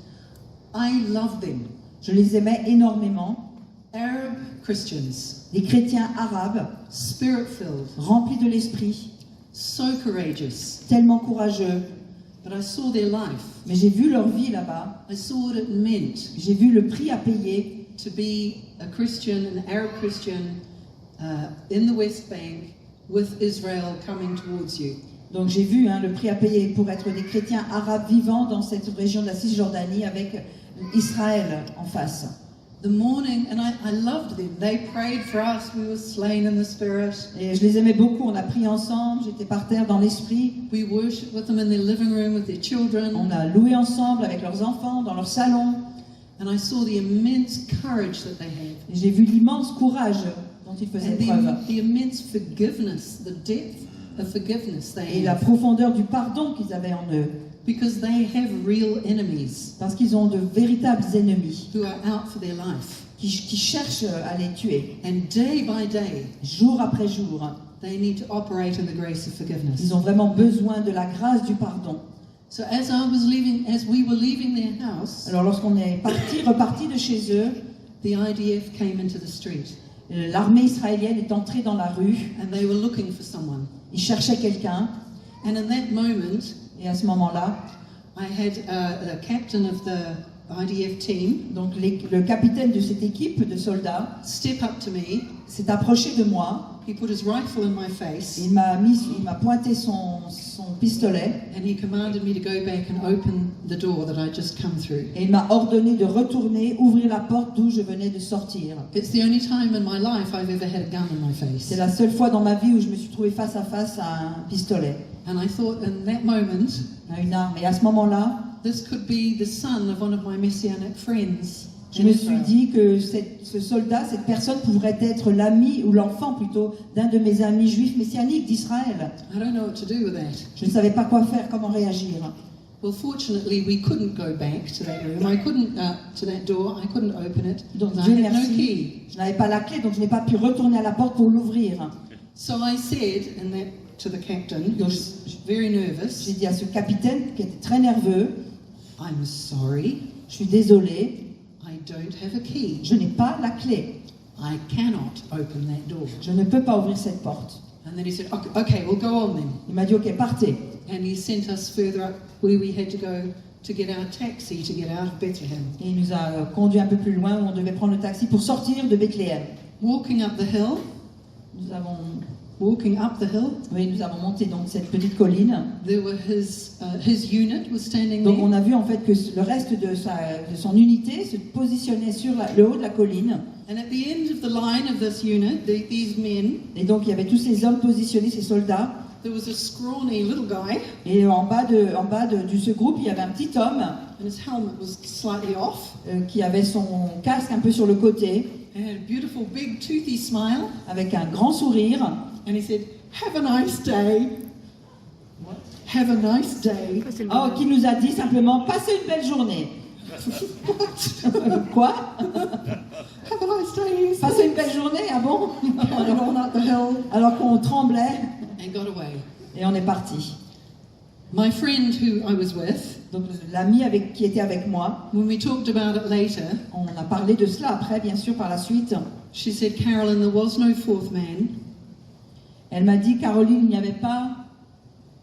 I love them. Je les aimais énormément. Arab Christians, Des chrétiens arabes, spirit-filled, remplis de l'esprit, so courageous. tellement courageux. But I saw their life. Mais j'ai vu leur vie là-bas. I saw what it meant J'ai vu le prix à payer to be a Christian, an Arab Christian, in the West Bank with Israel coming towards you. Donc j'ai vu le prix à payer pour être des chrétiens arabes vivant dans cette région de la Cisjordanie avec Israël en face. The morning, and I loved them. They prayed for us. We were slain in the spirit. Et je les aimais beaucoup, on a prié ensemble, j'étais par terre dans l'esprit. We worshipped with them in their living room with their children. On a loué ensemble avec leurs enfants dans leur salon. And I saw the immense courage that they had. Et j'ai vu l'immense courage dont ils faisaient And preuve. the immense forgiveness, the depth of forgiveness they Et la have. profondeur du pardon qu'ils avaient en eux. Because they have real enemies Parce qu'ils ont de véritables ennemis who are out for their life. qui cherchent à les tuer. And day by day, Jour après jour, they need to operate in the grace of forgiveness. ils ont vraiment besoin de la grâce du pardon. So as we were leaving their house, Alors lorsqu'on est reparti de chez eux, the IDF came into the street l'armée israélienne est entrée dans la rue. and they were looking for someone. Ils cherchaient quelqu'un. And in that moment, Et à ce moment-là, I had a captain of the IDF team Donc le capitaine de cette équipe de soldats step up to me. s'est approché de moi. He put his rifle in my face Il m'a pointé son pistolet and he commanded me to go back and open the door that I'd just come through. et il m'a ordonné de retourner, ouvrir la porte d'où je venais de sortir. It's the only time in my life I've ever had a gun in my face. C'est la seule fois dans ma vie où je me suis trouvée face à face à un pistolet, And I thought in that moment, à une arme. Et à ce moment-là, this could be the son of one of my Messianic friends. je me suis dit que ce soldat, cette personne pourrait être l'ami, ou l'enfant plutôt, d'un de mes amis juifs messianiques d'Israël. I don't know what to do with that. Je ne savais pas quoi faire, comment réagir. Well, fortunately, we couldn't go back to that room. I couldn't to that door. I couldn't open it. Donc I Dieu had no merci, key. je n'avais pas la clé, donc je n'ai pas pu retourner à la porte pour l'ouvrir. So I said, and that to the captain, who was very J'ai nervous, dit à ce capitaine qui était très nerveux, "I'm sorry, je suis désolé, I don't have a key. je n'ai pas la clé. I cannot open that door." Je ne peux pas ouvrir cette porte. And then he said, "Okay, we'll go on then." Il m'a dit, ok, partez. And he sent us further up where we had to go to get our taxi to get out of Bethlehem. Et il nous a conduit un peu plus loin où on devait prendre le taxi pour sortir de Bethléem. Walking up the hill, Nous avons, nous avons monté donc cette petite colline. there were his unit was standing Donc there. on a vu en fait que le reste de son unité se positionnait sur le haut de la colline. And at the end of the line of this unit, these men, Et donc il y avait tous ces hommes positionnés, ces soldats. there was a scrawny little guy, Et en bas de ce groupe, il y avait un petit homme and his helmet was slightly off, qui avait son casque un peu sur le côté, and had a beautiful big toothy smile, avec un grand sourire. and he said, "Have a nice day. Have a nice day." Oh, qui nous a dit simplement, passez une belle journée. Quoi? Have a nice day. Passer une belle journée, ah bon? Carried on up the hill Alors qu'on tremblait and got away. et on est parti. My friend who I was with, Donc l'ami qui était avec moi, when we talked about it later, on a parlé de cela après, bien sûr, par la suite. she said, "Carolyn, there was no fourth man." Elle m'a dit, Caroline, il n'y avait pas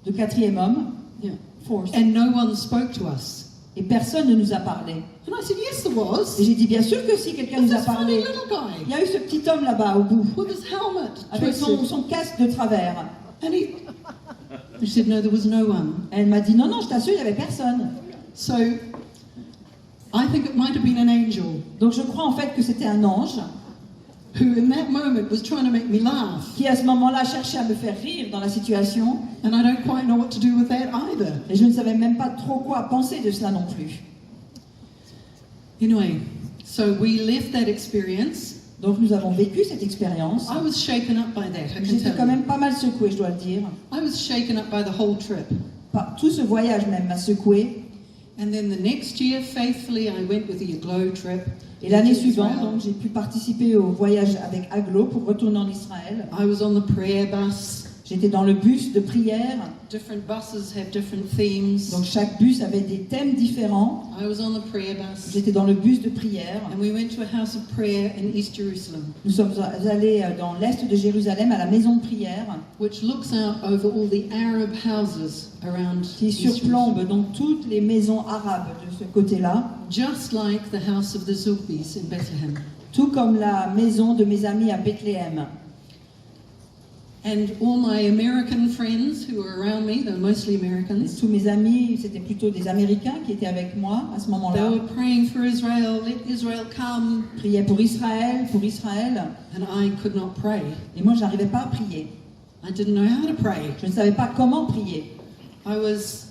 de quatrième homme, Yeah. fourth, And no one spoke to us. et personne ne nous a parlé. And I said, "Yes, there was. Et j'ai dit, bien sûr que si, quelqu'un nous a This funny parlé. little Il guy y a eu ce petit homme là-bas au bout, with his helmet avec twisted." son casque de travers. And she said, "No, there was no one." Elle m'a dit, non, non, je t'assure, il n'y avait personne. So I think it might have been an angel Donc je crois en fait que c'était un ange who, in that moment, was trying to make me laugh. qui à ce moment-là cherchait à me faire rire dans la situation. And I don't quite know what to do with that either. Et je ne savais même pas trop quoi penser de cela non plus. Anyway, so we left that experience. Donc nous avons vécu cette expérience. I was shaken up by that, I can J'étais tell quand you. même pas mal secouée, je dois le dire. I was shaken up by the whole trip. Tout ce voyage même m'a secouée. And then the next year, faithfully, I went with the Aglo trip. Et l'année to suivante, Israel. donc, j'ai pu participer au voyage avec Aglo pour retourner en Israël. I was on the prayer bus. J'étais dans le bus de prière. Different buses have different themes. Donc chaque bus avait des thèmes différents. I was on the prayer bus. J'étais dans le bus de prière. And we went to a house of prayer in East Jerusalem, Nous sommes allés dans l'est de Jérusalem à la maison de prière which looks out over all the Arab houses around qui East Jerusalem. surplombe donc toutes les maisons arabes de ce côté-là, Just like the house of the Zulfis in Bethlehem. tout comme la maison de mes amis à Bethléem. And all my American friends who were around me, they were mostly Americans, Tous mes amis, c'était plutôt des Américains qui étaient avec moi à ce they moment-là. were praying for Israel, let Israel come, Priaient pour Israël, and I could not pray. Et moi, je n'arrivais pas à prier. I didn't know how to pray. Je ne savais pas comment prier. I was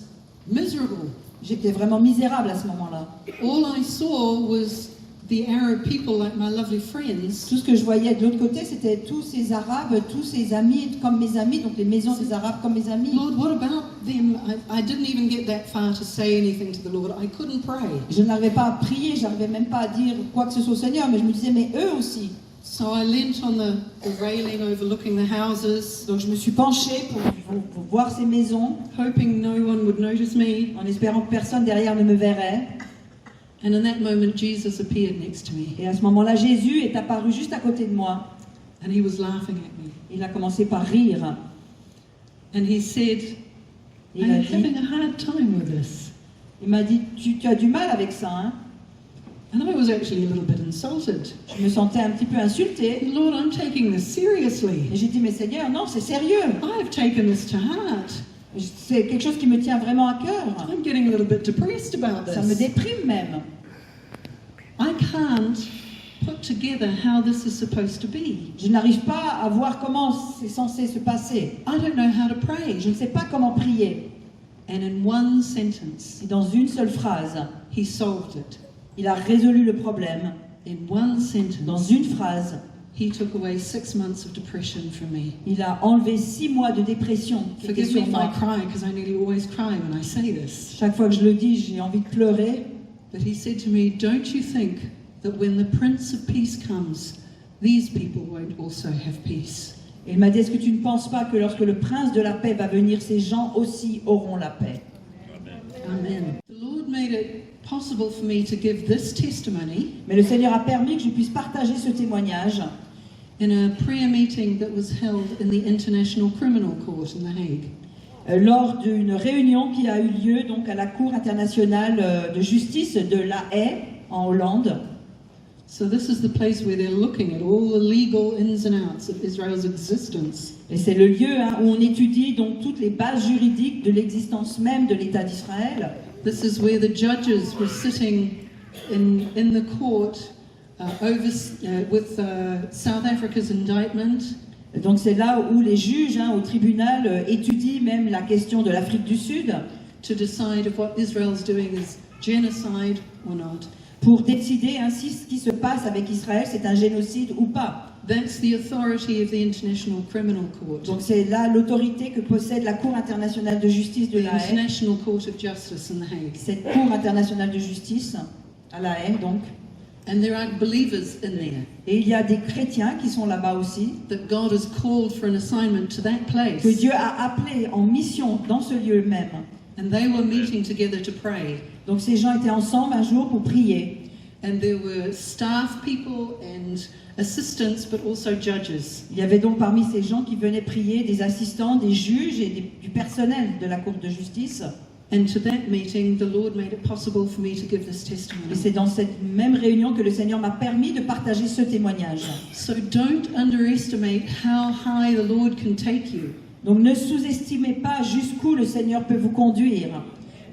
miserable. J'étais vraiment misérable à ce moment-là. All I saw was the Arab people, like my lovely friends, Tout ce que je voyais de l'autre côté, c'était tous ces Arabes, tous ces amis comme mes amis, donc les maisons des Arabes comme mes amis. Lord, what about them? I didn't even get that far to say anything to the Lord. I couldn't pray. Je n'arrivais pas à prier, je n'arrivais même pas à dire quoi que ce soit au Seigneur, mais je me disais, mais eux aussi. So I leant on the railing overlooking the houses, Donc je me suis penchée pour voir ces maisons, hoping no one would notice me. en espérant que personne derrière ne me verrait. And in that moment, Jesus appeared next to me, Et à ce moment-là, Jésus est apparu juste à côté de moi. and he was laughing at me. Il a commencé par rire. And he said, Il "I'm a having dit, a hard time with this. il m'a dit, tu as du mal avec ça, hein? And I was actually a little bit insulted. Je me sentais un petit peu insultée. Lord, I'm taking this seriously. Et j'ai dit, mais Seigneur, non, c'est sérieux. I've taken this to heart. C'est quelque chose qui me tient vraiment à cœur. I'm getting a little bit depressed about Ça me this. déprime même. I can't put together how this is supposed to be. Je n'arrive pas à voir comment c'est censé se passer. I don't know how to pray. Je ne sais pas comment prier. And in one sentence, Et dans une seule phrase, he solved it. il a résolu le problème. In one Dans sentence, une phrase, he took away 6 months of depression from me. il a enlevé 6 mois de dépression qui était Forgive me sur if I moi. cry, because I nearly always cry when I say this. Chaque fois que je le dis, j'ai envie de pleurer. But he said to me, don't you think that when the Prince of Peace comes, these people won't also have peace? Et il m'a dit, est-ce que tu ne penses pas que lorsque le prince de la paix va venir, ces gens aussi auront la paix? Amen. The Lord made it possible for me to give this testimony Mais le Seigneur a permis que je puisse partager ce témoignage in a prayer meeting that was held in the International Criminal Court in The Hague. lors d'une réunion qui a eu lieu donc à la Cour internationale de justice de La Haye en Hollande. So this is the place where they're looking at all the legal ins and outs of Israel's existence. Et c'est le lieu où on étudie donc toutes les bases juridiques de l'existence même de l'État d'Israël. This is where the judges were sitting in the court with South Africa's indictment. Donc c'est là où les juges au tribunal étudient même la question de l'Afrique du Sud To decide if what Israel's doing is genocide or not. pour décider ainsi ce qui se passe avec Israël, c'est un génocide ou pas. That's the authority of the International Criminal Court, Donc c'est là l'autorité que possède la Cour internationale de justice de the La Haye, International Court of Justice in The Hague. cette Cour internationale de justice à La Haye donc. And there are believers in there Et il y a des chrétiens qui sont là-bas aussi, that God has called for an assignment to that que place. Dieu a appelés en mission dans ce lieu même. And they were meeting together to pray. Donc ces gens étaient ensemble un jour pour prier. And there were staff people and assistants, but also judges. Il y avait donc parmi ces gens qui venaient prier des assistants, des juges et du personnel de la Cour de justice. And to that meeting, the Lord made it possible for me to give this Et testimony. c'est dans cette même réunion que le Seigneur m'a permis de partager ce témoignage. So don't underestimate how high the Lord can take you. Donc ne sous-estimez pas jusqu'où le Seigneur peut vous conduire.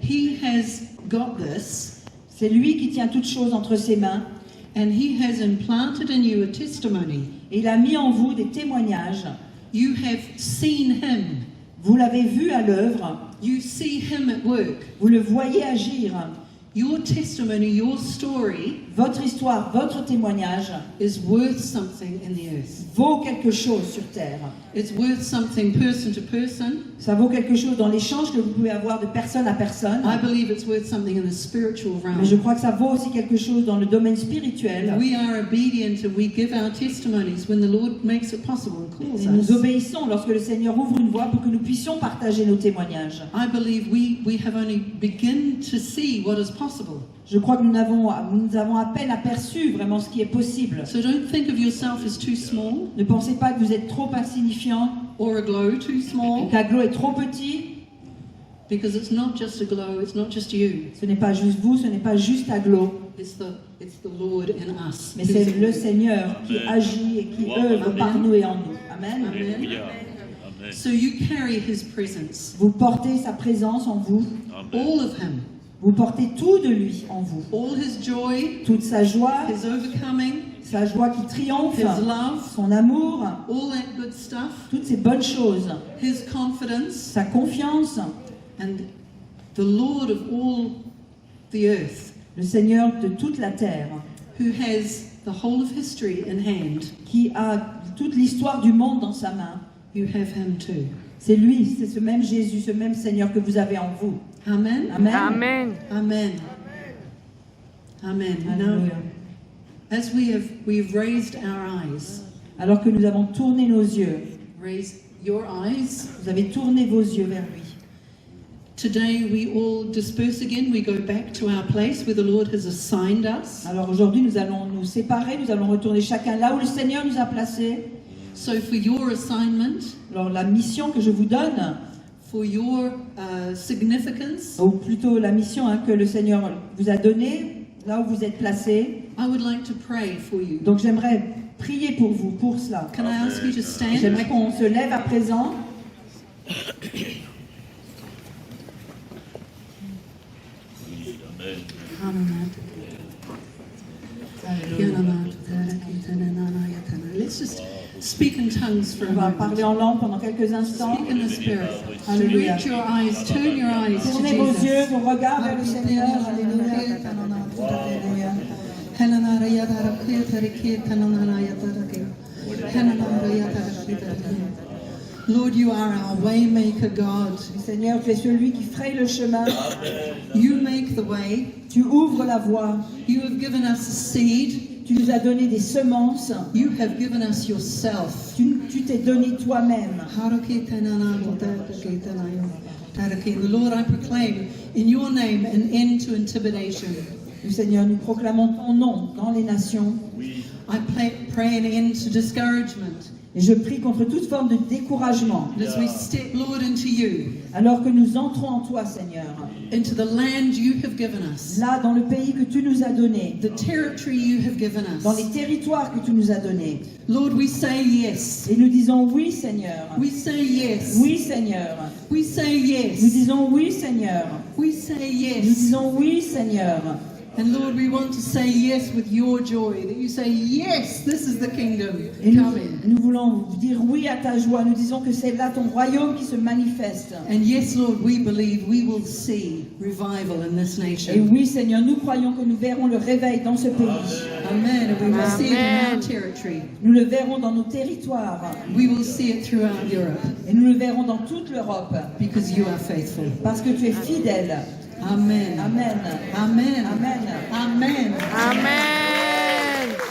He has got this, C'est lui qui tient toutes choses entre ses mains and He has implanted in you a testimony. et il a mis en vous des témoignages. You have seen Him. Vous l'avez vu à l'œuvre, You see Him at work. vous le voyez agir. Your testimony, your story Votre histoire, votre témoignage is worth something in the earth. vaut quelque chose sur terre. It's worth something person to person. Ça vaut quelque chose dans l'échange que vous pouvez avoir de personne à personne. I believe it's worth something in the spiritual Mais je realm. crois que ça vaut aussi quelque chose dans le domaine spirituel. We are obedient and we give our testimonies when the Lord makes it possible and calls Et nous us. obéissons lorsque le Seigneur ouvre une voie pour que nous puissions partager nos témoignages. I believe we have only begun to see what is possible. Je crois que nous avons à peine aperçu vraiment ce qui est possible. So don't think of yourself as too small Ne pensez pas que vous êtes trop insignifiant, or a glow too small, qu'Aglo est trop petit. because it's not just a glow, it's not just you. Ce n'est pas juste vous, ce n'est pas juste Aglo, It's the Lord in us. mais c'est le Seigneur qui agit et qui œuvre par nous et en nous. Amen. Amen. So you carry His presence, Vous portez sa présence en vous. all of Him, Vous portez tout de lui en vous. all His joy, Toute sa joie, His overcoming, sa joie qui triomphe, His love, son amour, all that good stuff, toutes ces bonnes choses, His confidence, sa confiance, and the Lord of all the earth, le Seigneur de toute la terre, who has the whole of history in hand. qui a toute l'histoire du monde dans sa main. You have Him too. C'est lui, c'est ce même Jésus, ce même Seigneur que vous avez en vous. Amen. Amen. Amen. Amen. Amen. Now, Alléluia. as we've raised our eyes, Alors que nous avons tourné nos yeux, raise your eyes. vous avez tourné vos yeux vers lui. Today we all disperse again. We go back to our place where the Lord has assigned us. Alors aujourd'hui, nous allons nous séparer, nous allons retourner chacun là où le Seigneur nous a placés. So for your assignment, Alors la mission que je vous donne, for your significance, ou plutôt la mission que le Seigneur vous a donnée, là où vous êtes placés. I would like to pray for you. Donc j'aimerais prier pour vous, pour cela. Can I ask you to stand? J'aimerais qu'on se lève à présent. Let's just speak in tongues for a On va moment. parler en langue pendant quelques instants. Speak in the Spirit. Alléluia. Direct your eyes, turn your eyes to Tournez vos yeux, Jesus. vos regards vers le Seigneur. Alléluia. Lord, you are our waymaker God. Seigneur, tu es celui qui fraye le chemin. You make the way. Tu ouvres la voie. You have given us a seed. Tu nous as donné des semences. You have given us yourself. Tu t'es donné toi-même. Lord, I proclaim in your name an end to intimidation. Seigneur, nous proclamons ton nom dans les nations. I pray an end to discouragement. Et je prie contre toute forme de découragement. As we step, Lord, into you, Alors que nous entrons en toi, Seigneur. into the land you have given us, Là, dans le pays que tu nous as donné. the territory you have given Dans les us. territoires que tu nous as donnés. Lord, we say yes. Et nous disons oui, Seigneur. We say yes. Oui, Seigneur. We say Nous yes. disons oui, Seigneur. We say Nous yes. disons oui, Seigneur. And Lord, we want to say yes with your joy, that you say, yes, this is the kingdom Et nous, coming. nous voulons dire oui à ta joie. Nous disons que c'est là ton royaume qui se manifeste. And yes, Lord, we believe we will see revival in this Et nation. oui, Seigneur, nous croyons que nous verrons le réveil dans ce pays. Amen. And we will see it in our territory. Nous le verrons dans nos territoires. We will see it throughout Europe Et nous le verrons dans toute l'Europe. because you are faithful. Parce que tu es fidèle. Amen. Amen. Amen.